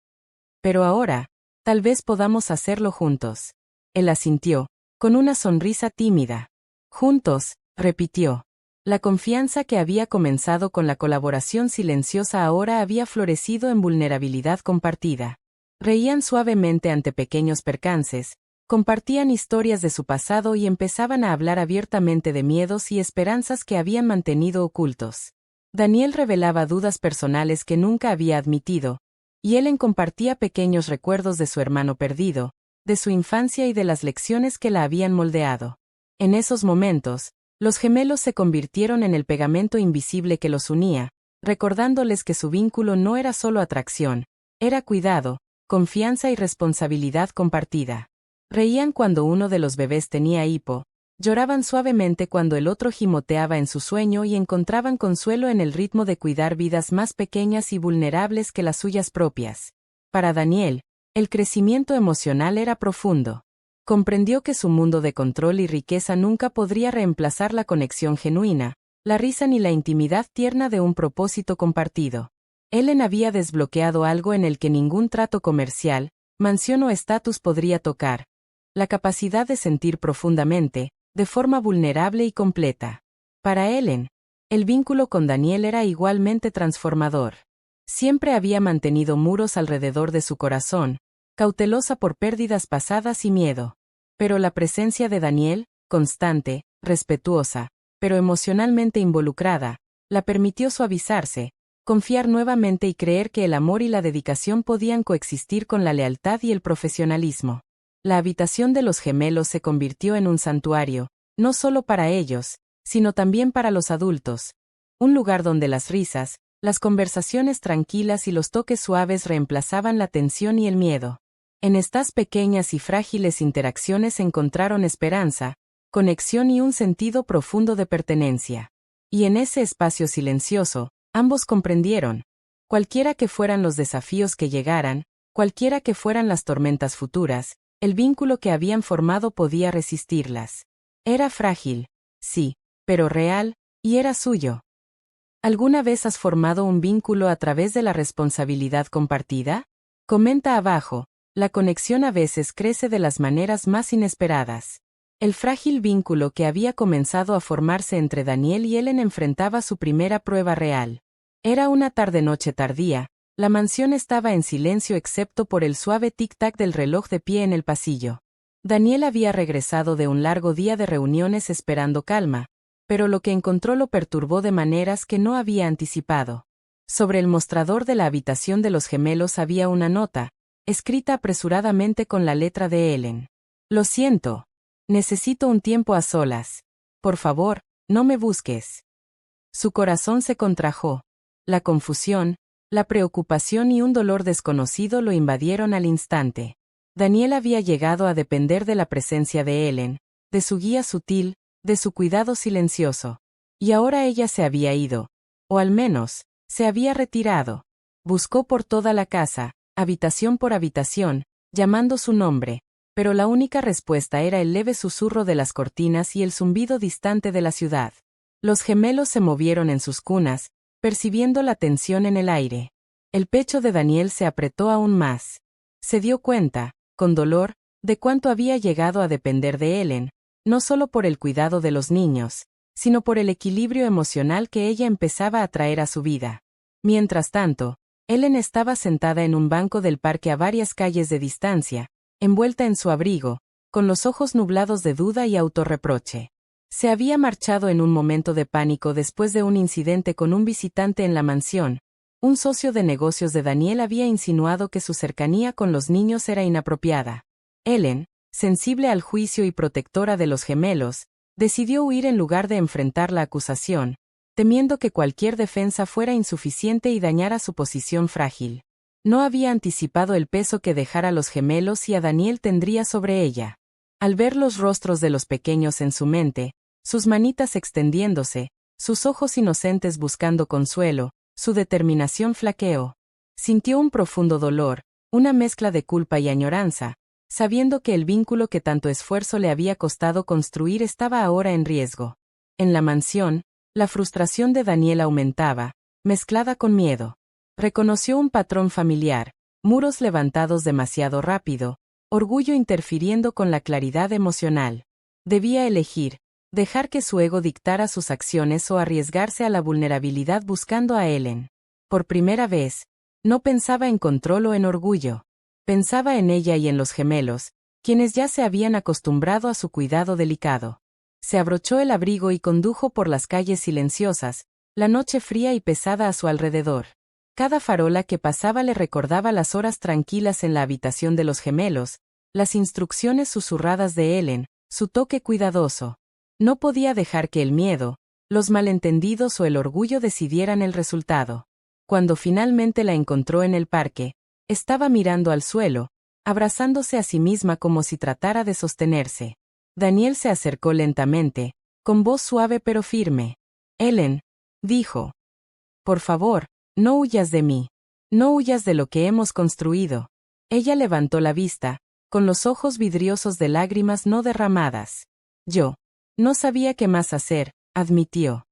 «Pero ahora, tal vez podamos hacerlo juntos». Él asintió, con una sonrisa tímida. «Juntos», repitió. La confianza que había comenzado con la colaboración silenciosa ahora había florecido en vulnerabilidad compartida. Reían suavemente ante pequeños percances, compartían historias de su pasado y empezaban a hablar abiertamente de miedos y esperanzas que habían mantenido ocultos. Daniel revelaba dudas personales que nunca había admitido, y Ellen compartía pequeños recuerdos de su hermano perdido, de su infancia y de las lecciones que la habían moldeado. En esos momentos, los gemelos se convirtieron en el pegamento invisible que los unía, recordándoles que su vínculo no era solo atracción, era cuidado, confianza y responsabilidad compartida. Reían cuando uno de los bebés tenía hipo, lloraban suavemente cuando el otro gimoteaba en su sueño y encontraban consuelo en el ritmo de cuidar vidas más pequeñas y vulnerables que las suyas propias. Para Daniel, el crecimiento emocional era profundo. Comprendió que su mundo de control y riqueza nunca podría reemplazar la conexión genuina, la risa ni la intimidad tierna de un propósito compartido. Ellen había desbloqueado algo en el que ningún trato comercial, mansión o estatus podría tocar: la capacidad de sentir profundamente, de forma vulnerable y completa. Para Ellen, el vínculo con Daniel era igualmente transformador. Siempre había mantenido muros alrededor de su corazón, cautelosa por pérdidas pasadas y miedo. Pero la presencia de Daniel, constante, respetuosa, pero emocionalmente involucrada, la permitió suavizarse, confiar nuevamente y creer que el amor y la dedicación podían coexistir con la lealtad y el profesionalismo. La habitación de los gemelos se convirtió en un santuario, no solo para ellos, sino también para los adultos. Un lugar donde las risas, las conversaciones tranquilas y los toques suaves reemplazaban la tensión y el miedo. En estas pequeñas y frágiles interacciones encontraron esperanza, conexión y un sentido profundo de pertenencia. Y en ese espacio silencioso, ambos comprendieron. Cualquiera que fueran los desafíos que llegaran, cualquiera que fueran las tormentas futuras, el vínculo que habían formado podía resistirlas. Era frágil, sí, pero real, y era suyo. ¿Alguna vez has formado un vínculo a través de la responsabilidad compartida? Comenta abajo, la conexión a veces crece de las maneras más inesperadas. El frágil vínculo que había comenzado a formarse entre Daniel y Ellen enfrentaba su primera prueba real. Era una tarde-noche tardía, la mansión estaba en silencio excepto por el suave tic-tac del reloj de pie en el pasillo. Daniel había regresado de un largo día de reuniones esperando calma, pero lo que encontró lo perturbó de maneras que no había anticipado. Sobre el mostrador de la habitación de los gemelos había una nota, escrita apresuradamente con la letra de Ellen. Lo siento. Necesito un tiempo a solas. Por favor, no me busques. Su corazón se contrajo. La confusión, la preocupación y un dolor desconocido lo invadieron al instante. Daniel había llegado a depender de la presencia de Ellen, de su guía sutil, de su cuidado silencioso. Y ahora ella se había ido. O al menos, se había retirado. Buscó por toda la casa, habitación por habitación, llamando su nombre, pero la única respuesta era el leve susurro de las cortinas y el zumbido distante de la ciudad. Los gemelos se movieron en sus cunas, percibiendo la tensión en el aire. El pecho de Daniel se apretó aún más. Se dio cuenta, con dolor, de cuánto había llegado a depender de Ellen, no solo por el cuidado de los niños, sino por el equilibrio emocional que ella empezaba a traer a su vida. Mientras tanto, Ellen estaba sentada en un banco del parque a varias calles de distancia, envuelta en su abrigo, con los ojos nublados de duda y autorreproche. Se había marchado en un momento de pánico después de un incidente con un visitante en la mansión. Un socio de negocios de Daniel había insinuado que su cercanía con los niños era inapropiada. Ellen, sensible al juicio y protectora de los gemelos, decidió huir en lugar de enfrentar la acusación, temiendo que cualquier defensa fuera insuficiente y dañara su posición frágil. No había anticipado el peso que dejar a los gemelos y a Daniel tendría sobre ella. Al ver los rostros de los pequeños en su mente, sus manitas extendiéndose, sus ojos inocentes buscando consuelo, su determinación flaqueó. Sintió un profundo dolor, una mezcla de culpa y añoranza, sabiendo que el vínculo que tanto esfuerzo le había costado construir estaba ahora en riesgo. En la mansión, la frustración de Daniel aumentaba, mezclada con miedo. Reconoció un patrón familiar, muros levantados demasiado rápido, orgullo interfiriendo con la claridad emocional. Debía elegir, dejar que su ego dictara sus acciones o arriesgarse a la vulnerabilidad buscando a Ellen. Por primera vez, no pensaba en control o en orgullo. Pensaba en ella y en los gemelos, quienes ya se habían acostumbrado a su cuidado delicado. Se abrochó el abrigo y condujo por las calles silenciosas, la noche fría y pesada a su alrededor. Cada farola que pasaba le recordaba las horas tranquilas en la habitación de los gemelos, las instrucciones susurradas de Ellen, su toque cuidadoso. No podía dejar que el miedo, los malentendidos o el orgullo decidieran el resultado. Cuando finalmente la encontró en el parque, estaba mirando al suelo, abrazándose a sí misma como si tratara de sostenerse. Daniel se acercó lentamente, con voz suave pero firme. Ellen, dijo. Por favor, no huyas de mí. No huyas de lo que hemos construido. Ella levantó la vista, con los ojos vidriosos de lágrimas no derramadas. Yo no sabía qué más hacer, admitió.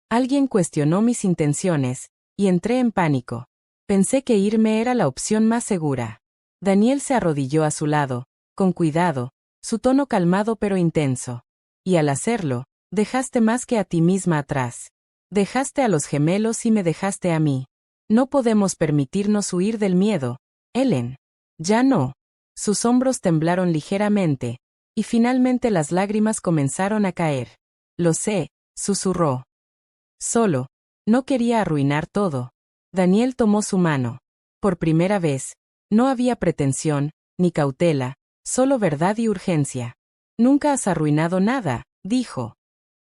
Alguien cuestionó mis intenciones, y entré en pánico. Pensé que irme era la opción más segura. Daniel se arrodilló a su lado, con cuidado, su tono calmado pero intenso. Y al hacerlo, dejaste más que a ti misma atrás. Dejaste a los gemelos y me dejaste a mí. No podemos permitirnos huir del miedo, Ellen. Ya no. Sus hombros temblaron ligeramente, y finalmente las lágrimas comenzaron a caer. Lo sé, susurró. Solo, no quería arruinar todo. Daniel tomó su mano. Por primera vez, no había pretensión, ni cautela, solo verdad y urgencia. Nunca has arruinado nada, dijo.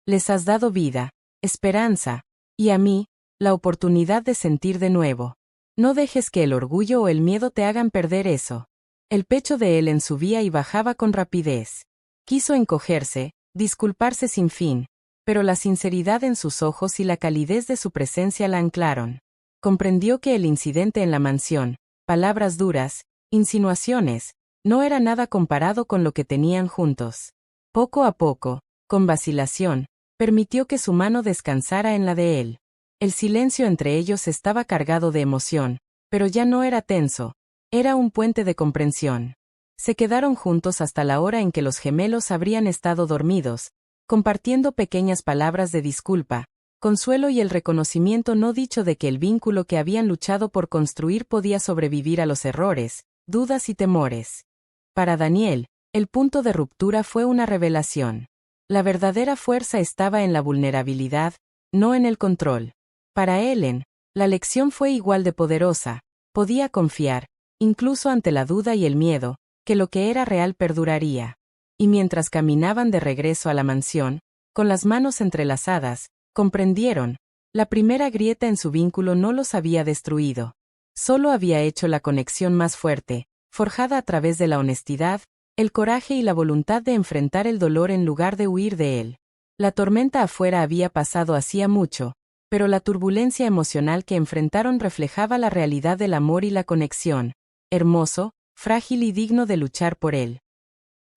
Les has dado vida, esperanza, y a mí, la oportunidad de sentir de nuevo. No dejes que el orgullo o el miedo te hagan perder eso. El pecho de Ellen subía y bajaba con rapidez. Quiso encogerse, disculparse sin fin, pero la sinceridad en sus ojos y la calidez de su presencia la anclaron. Comprendió que el incidente en la mansión, palabras duras, insinuaciones, no era nada comparado con lo que tenían juntos. Poco a poco, con vacilación, permitió que su mano descansara en la de él. El silencio entre ellos estaba cargado de emoción, pero ya no era tenso, era un puente de comprensión. Se quedaron juntos hasta la hora en que los gemelos habrían estado dormidos, compartiendo pequeñas palabras de disculpa, consuelo y el reconocimiento no dicho de que el vínculo que habían luchado por construir podía sobrevivir a los errores, dudas y temores. Para Daniel, el punto de ruptura fue una revelación. La verdadera fuerza estaba en la vulnerabilidad, no en el control. Para Ellen, la lección fue igual de poderosa, podía confiar, incluso ante la duda y el miedo, que lo que era real perduraría. Y mientras caminaban de regreso a la mansión, con las manos entrelazadas, comprendieron, la primera grieta en su vínculo no los había destruido. Solo había hecho la conexión más fuerte, forjada a través de la honestidad, el coraje y la voluntad de enfrentar el dolor en lugar de huir de él. La tormenta afuera había pasado hacía mucho, pero la turbulencia emocional que enfrentaron reflejaba la realidad del amor y la conexión, hermoso, frágil y digno de luchar por él.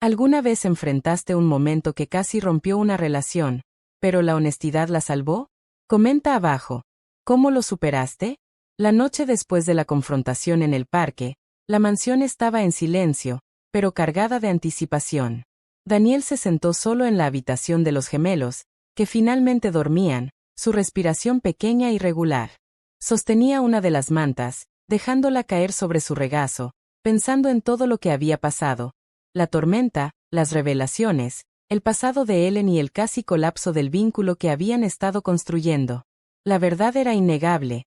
¿Alguna vez enfrentaste un momento que casi rompió una relación, pero la honestidad la salvó? Comenta abajo. ¿Cómo lo superaste? La noche después de la confrontación en el parque, la mansión estaba en silencio, pero cargada de anticipación. Daniel se sentó solo en la habitación de los gemelos, que finalmente dormían, su respiración pequeña y regular. Sostenía una de las mantas, dejándola caer sobre su regazo, pensando en todo lo que había pasado. La tormenta, las revelaciones, el pasado de Ellen y el casi colapso del vínculo que habían estado construyendo. La verdad era innegable.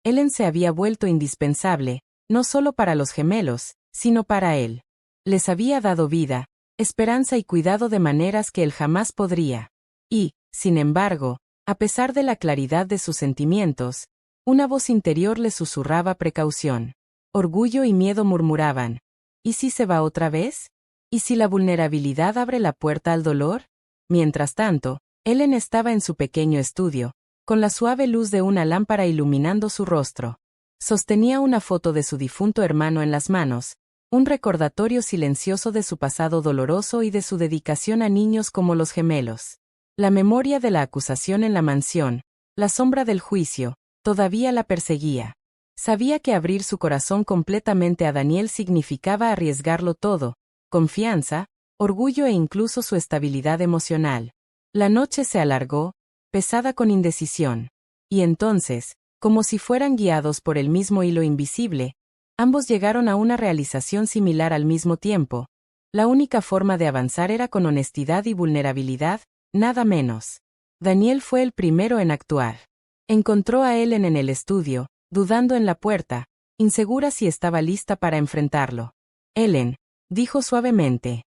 Ellen se había vuelto indispensable, no solo para los gemelos, sino para él. Les había dado vida, esperanza y cuidado de maneras que él jamás podría. Y, sin embargo, a pesar de la claridad de sus sentimientos, una voz interior le susurraba precaución. Orgullo y miedo murmuraban. ¿Y si se va otra vez? ¿Y si la vulnerabilidad abre la puerta al dolor? Mientras tanto, Ellen estaba en su pequeño estudio, con la suave luz de una lámpara iluminando su rostro. Sostenía una foto de su difunto hermano en las manos, un recordatorio silencioso de su pasado doloroso y de su dedicación a niños como los gemelos. La memoria de la acusación en la mansión, la sombra del juicio, todavía la perseguía. Sabía que abrir su corazón completamente a Daniel significaba arriesgarlo todo, confianza, orgullo e incluso su estabilidad emocional. La noche se alargó, pesada con indecisión. Y entonces, como si fueran guiados por el mismo hilo invisible, ambos llegaron a una realización similar al mismo tiempo. La única forma de avanzar era con honestidad y vulnerabilidad, nada menos. Daniel fue el primero en actuar. Encontró a Ellen en el estudio, dudando en la puerta, insegura si estaba lista para enfrentarlo. Ellen, dijo suavemente.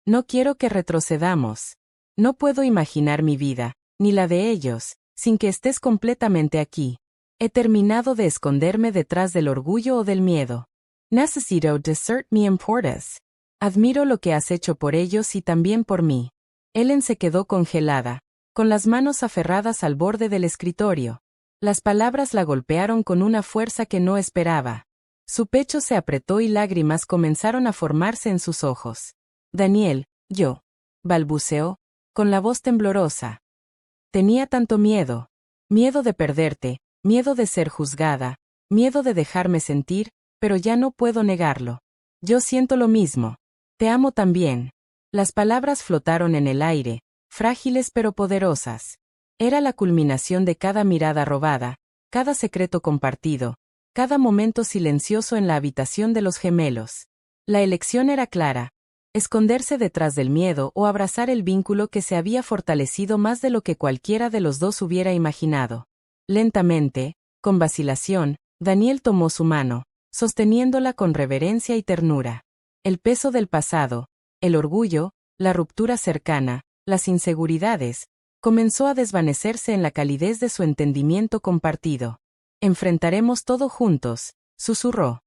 No quiero que retrocedamos. No puedo imaginar mi vida, ni la de ellos, sin que estés completamente aquí. He terminado de esconderme detrás del orgullo o del miedo. Necesito desert mi importance. Admiro lo que has hecho por ellos y también por mí. Ellen se quedó congelada, con las manos aferradas al borde del escritorio. Las palabras la golpearon con una fuerza que no esperaba. Su pecho se apretó y lágrimas comenzaron a formarse en sus ojos. Daniel, yo, balbuceó, con la voz temblorosa. Tenía tanto miedo. Miedo de perderte, miedo de ser juzgada, miedo de dejarme sentir, pero ya no puedo negarlo. Yo siento lo mismo. Te amo también. Las palabras flotaron en el aire, frágiles pero poderosas. Era la culminación de cada mirada robada, cada secreto compartido, cada momento silencioso en la habitación de los gemelos. La elección era clara. esconderse detrás del miedo o abrazar el vínculo que se había fortalecido más de lo que cualquiera de los dos hubiera imaginado. Lentamente, con vacilación, Daniel tomó su mano, sosteniéndola con reverencia y ternura. El peso del pasado, el orgullo, la ruptura cercana, las inseguridades, comenzó a desvanecerse en la calidez de su entendimiento compartido. Enfrentaremos todo juntos, susurró.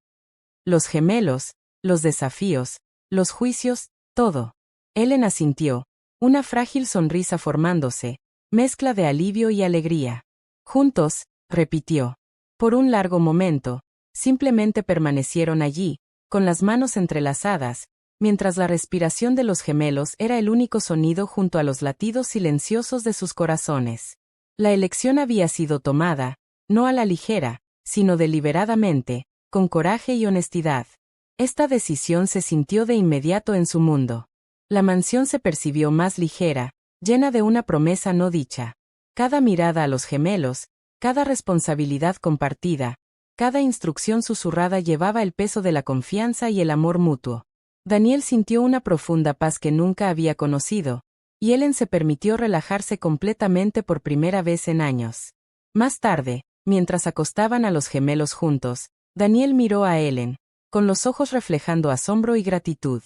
Los gemelos, los desafíos, los juicios, todo. Ellen asintió, una frágil sonrisa formándose, mezcla de alivio y alegría. Juntos, repitió. Por un largo momento, simplemente permanecieron allí, con las manos entrelazadas, mientras la respiración de los gemelos era el único sonido junto a los latidos silenciosos de sus corazones. La elección había sido tomada, no a la ligera, sino deliberadamente, con coraje y honestidad. Esta decisión se sintió de inmediato en su mundo. La mansión se percibió más ligera, llena de una promesa no dicha. Cada mirada a los gemelos, cada responsabilidad compartida, cada instrucción susurrada llevaba el peso de la confianza y el amor mutuo. Daniel sintió una profunda paz que nunca había conocido, y Ellen se permitió relajarse completamente por primera vez en años. Más tarde, mientras acostaban a los gemelos juntos, Daniel miró a Ellen, con los ojos reflejando asombro y gratitud.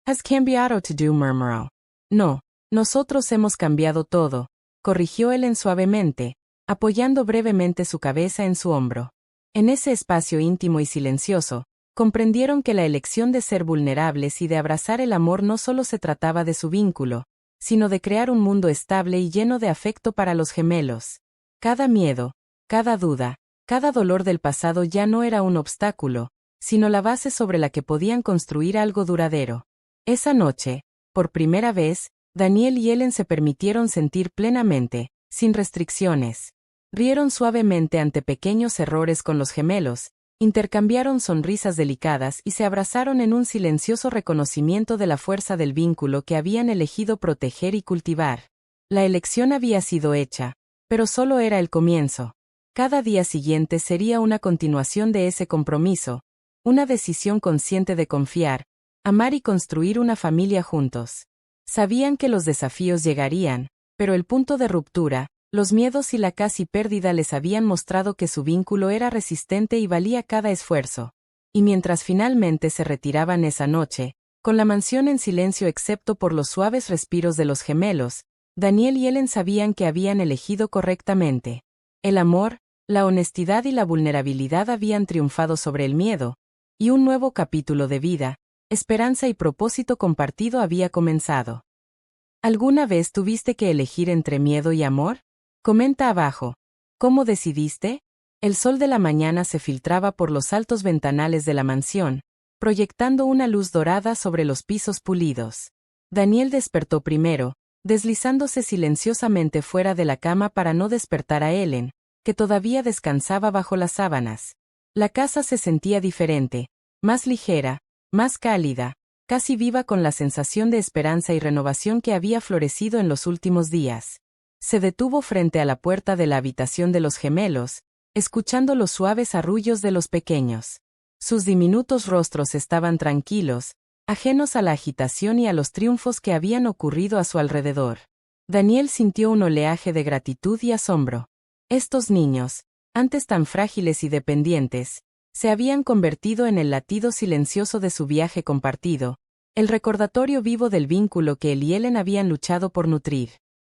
¿Has cambiado todo? Murmuró. No, nosotros hemos cambiado todo, corrigió Ellen suavemente, apoyando brevemente su cabeza en su hombro. En ese espacio íntimo y silencioso, comprendieron que la elección de ser vulnerables y de abrazar el amor no solo se trataba de su vínculo, sino de crear un mundo estable y lleno de afecto para los gemelos. Cada miedo, cada duda, cada dolor del pasado ya no era un obstáculo, sino la base sobre la que podían construir algo duradero. Esa noche, por primera vez, Daniel y Ellen se permitieron sentir plenamente, sin restricciones. Rieron suavemente ante pequeños errores con los gemelos, intercambiaron sonrisas delicadas y se abrazaron en un silencioso reconocimiento de la fuerza del vínculo que habían elegido proteger y cultivar. La elección había sido hecha, pero solo era el comienzo. Cada día siguiente sería una continuación de ese compromiso, una decisión consciente de confiar, amar y construir una familia juntos. Sabían que los desafíos llegarían, pero el punto de ruptura, los miedos y la casi pérdida les habían mostrado que su vínculo era resistente y valía cada esfuerzo. Y mientras finalmente se retiraban esa noche, con la mansión en silencio excepto por los suaves respiros de los gemelos, Daniel y Ellen sabían que habían elegido correctamente. El amor, la honestidad y la vulnerabilidad habían triunfado sobre el miedo, y un nuevo capítulo de vida, esperanza y propósito compartido había comenzado. ¿Alguna vez tuviste que elegir entre miedo y amor? Comenta abajo. ¿Cómo decidiste? El sol de la mañana se filtraba por los altos ventanales de la mansión, proyectando una luz dorada sobre los pisos pulidos. Daniel despertó primero, deslizándose silenciosamente fuera de la cama para no despertar a Ellen, que todavía descansaba bajo las sábanas. La casa se sentía diferente, más ligera, más cálida, casi viva con la sensación de esperanza y renovación que había florecido en los últimos días. Se detuvo frente a la puerta de la habitación de los gemelos, escuchando los suaves arrullos de los pequeños. Sus diminutos rostros estaban tranquilos, ajenos a la agitación y a los triunfos que habían ocurrido a su alrededor. Daniel sintió un oleaje de gratitud y asombro. Estos niños, antes tan frágiles y dependientes, se habían convertido en el latido silencioso de su viaje compartido, el recordatorio vivo del vínculo que él y Ellen habían luchado por nutrir.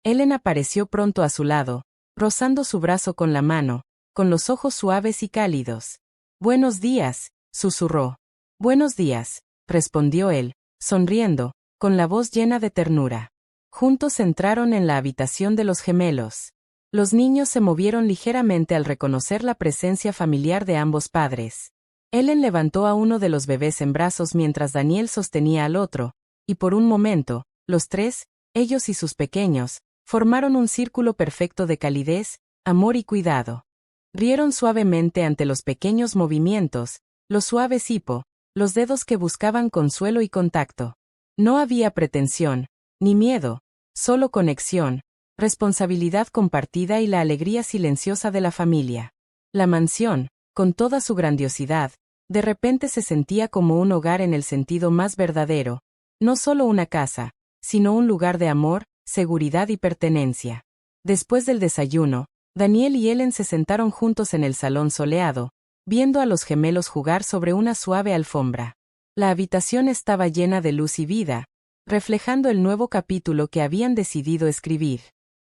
Ellen apareció pronto a su lado, rozando su brazo con la mano, con los ojos suaves y cálidos. «Buenos días», susurró. «Buenos días», respondió él, sonriendo, con la voz llena de ternura. Juntos entraron en la habitación de los gemelos. Los niños se movieron ligeramente al reconocer la presencia familiar de ambos padres. Ellen levantó a uno de los bebés en brazos mientras Daniel sostenía al otro, y por un momento, los tres, ellos y sus pequeños, formaron un círculo perfecto de calidez, amor y cuidado. Rieron suavemente ante los pequeños movimientos, los suaves hipo, los dedos que buscaban consuelo y contacto. No había pretensión, ni miedo, solo conexión, responsabilidad compartida y la alegría silenciosa de la familia. La mansión, con toda su grandiosidad, de repente se sentía como un hogar en el sentido más verdadero. No solo una casa, sino un lugar de amor, seguridad y pertenencia. Después del desayuno, Daniel y Ellen se sentaron juntos en el salón soleado, viendo a los gemelos jugar sobre una suave alfombra. La habitación estaba llena de luz y vida, reflejando el nuevo capítulo que habían decidido escribir.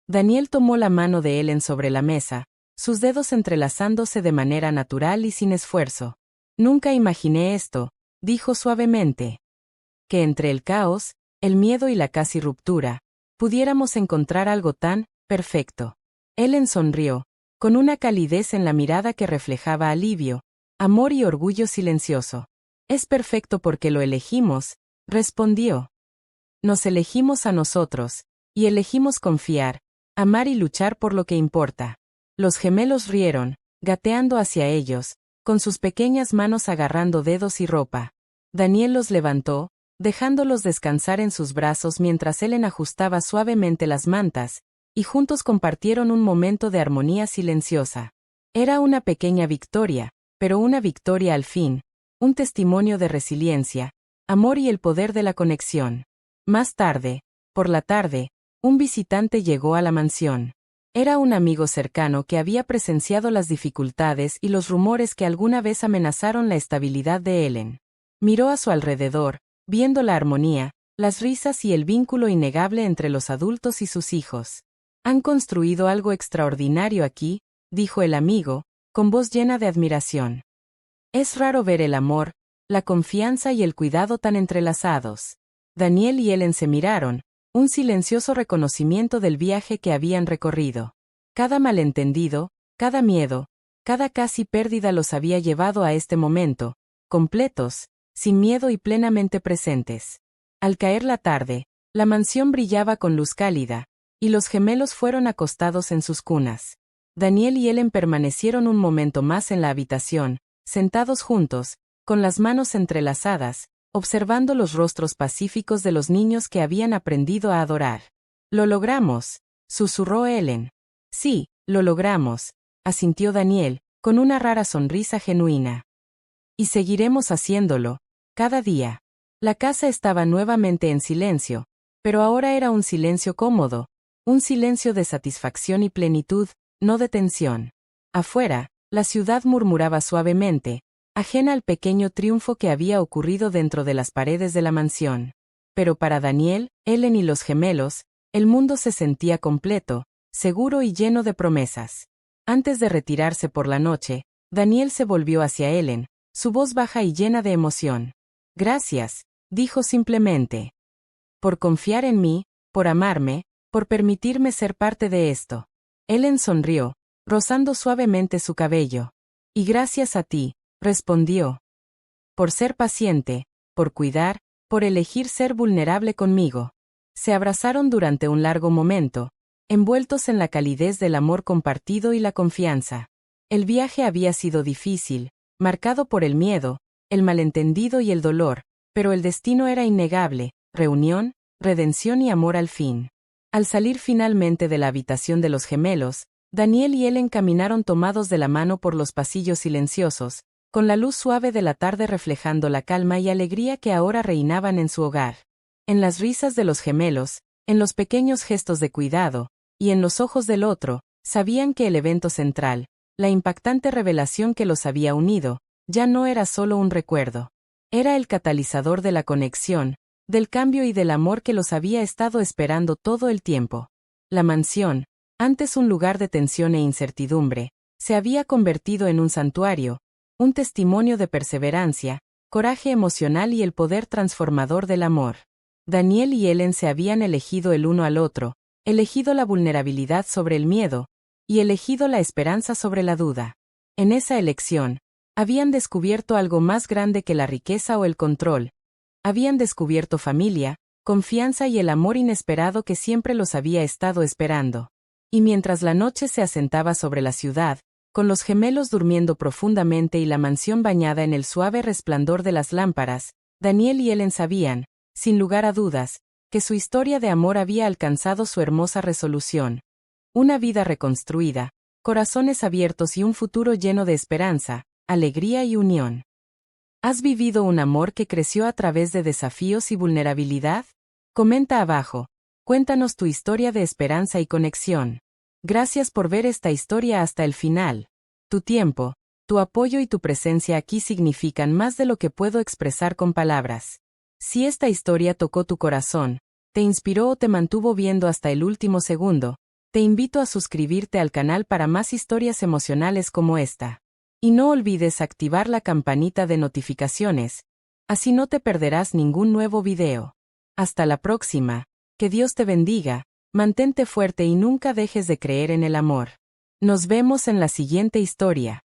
Daniel tomó la mano de Ellen sobre la mesa, sus dedos entrelazándose de manera natural y sin esfuerzo. Nunca imaginé esto, dijo suavemente. Que entre el caos, el miedo y la casi ruptura, pudiéramos encontrar algo tan perfecto. Ellen sonrió, con una calidez en la mirada que reflejaba alivio, amor y orgullo silencioso. Es perfecto porque lo elegimos, respondió. Nos elegimos a nosotros, y elegimos confiar, amar y luchar por lo que importa. Los gemelos rieron, gateando hacia ellos, con sus pequeñas manos agarrando dedos y ropa. Daniel los levantó, dejándolos descansar en sus brazos mientras Ellen ajustaba suavemente las mantas, y juntos compartieron un momento de armonía silenciosa. Era una pequeña victoria, pero una victoria al fin, un testimonio de resiliencia, amor y el poder de la conexión. Más tarde, por la tarde, un visitante llegó a la mansión. Era un amigo cercano que había presenciado las dificultades y los rumores que alguna vez amenazaron la estabilidad de Ellen. Miró a su alrededor, viendo la armonía, las risas y el vínculo innegable entre los adultos y sus hijos. Han construido algo extraordinario aquí, dijo el amigo, con voz llena de admiración. Es raro ver el amor, la confianza y el cuidado tan entrelazados. Daniel y Ellen se miraron, un silencioso reconocimiento del viaje que habían recorrido. Cada malentendido, cada miedo, cada casi pérdida los había llevado a este momento, completos, sin miedo y plenamente presentes. Al caer la tarde, la mansión brillaba con luz cálida, y los gemelos fueron acostados en sus cunas. Daniel y Ellen permanecieron un momento más en la habitación, sentados juntos, con las manos entrelazadas, observando los rostros pacíficos de los niños que habían aprendido a adorar. «Lo logramos», susurró Ellen. «Sí, lo logramos», asintió Daniel, con una rara sonrisa genuina. «Y seguiremos haciéndolo, cada día». La casa estaba nuevamente en silencio, pero ahora era un silencio cómodo, un silencio de satisfacción y plenitud, no de tensión. Afuera, la ciudad murmuraba suavemente, ajena al pequeño triunfo que había ocurrido dentro de las paredes de la mansión. Pero para Daniel, Ellen y los gemelos, el mundo se sentía completo, seguro y lleno de promesas. Antes de retirarse por la noche, Daniel se volvió hacia Ellen, su voz baja y llena de emoción. «Gracias», dijo simplemente. «Por confiar en mí, por amarme, por permitirme ser parte de esto». Ellen sonrió, rozando suavemente su cabello. «Y gracias a ti», respondió. «Por ser paciente, por cuidar, por elegir ser vulnerable conmigo». Se abrazaron durante un largo momento, envueltos en la calidez del amor compartido y la confianza. El viaje había sido difícil, marcado por el miedo, el malentendido y el dolor, pero el destino era innegable, reunión, redención y amor al fin. Al salir finalmente de la habitación de los gemelos, Daniel y Ellen caminaron tomados de la mano por los pasillos silenciosos, con la luz suave de la tarde reflejando la calma y alegría que ahora reinaban en su hogar. En las risas de los gemelos, en los pequeños gestos de cuidado, y en los ojos del otro, sabían que el evento central, la impactante revelación que los había unido, ya no era solo un recuerdo. Era el catalizador de la conexión, del cambio y del amor que los había estado esperando todo el tiempo. La mansión, antes un lugar de tensión e incertidumbre, se había convertido en un santuario, un testimonio de perseverancia, coraje emocional y el poder transformador del amor. Daniel y Ellen se habían elegido el uno al otro, elegido la vulnerabilidad sobre el miedo, y elegido la esperanza sobre la duda. En esa elección, habían descubierto algo más grande que la riqueza o el control. Habían descubierto familia, confianza y el amor inesperado que siempre los había estado esperando. Y mientras la noche se asentaba sobre la ciudad, con los gemelos durmiendo profundamente y la mansión bañada en el suave resplandor de las lámparas, Daniel y Ellen sabían, sin lugar a dudas, que su historia de amor había alcanzado su hermosa resolución. Una vida reconstruida, corazones abiertos y un futuro lleno de esperanza, alegría y unión. ¿Has vivido un amor que creció a través de desafíos y vulnerabilidad? Comenta abajo. Cuéntanos tu historia de esperanza y conexión. Gracias por ver esta historia hasta el final. Tu tiempo, tu apoyo y tu presencia aquí significan más de lo que puedo expresar con palabras. Si esta historia tocó tu corazón, te inspiró o te mantuvo viendo hasta el último segundo, te invito a suscribirte al canal para más historias emocionales como esta. Y no olvides activar la campanita de notificaciones, así no te perderás ningún nuevo video. Hasta la próxima, que Dios te bendiga, mantente fuerte y nunca dejes de creer en el amor. Nos vemos en la siguiente historia.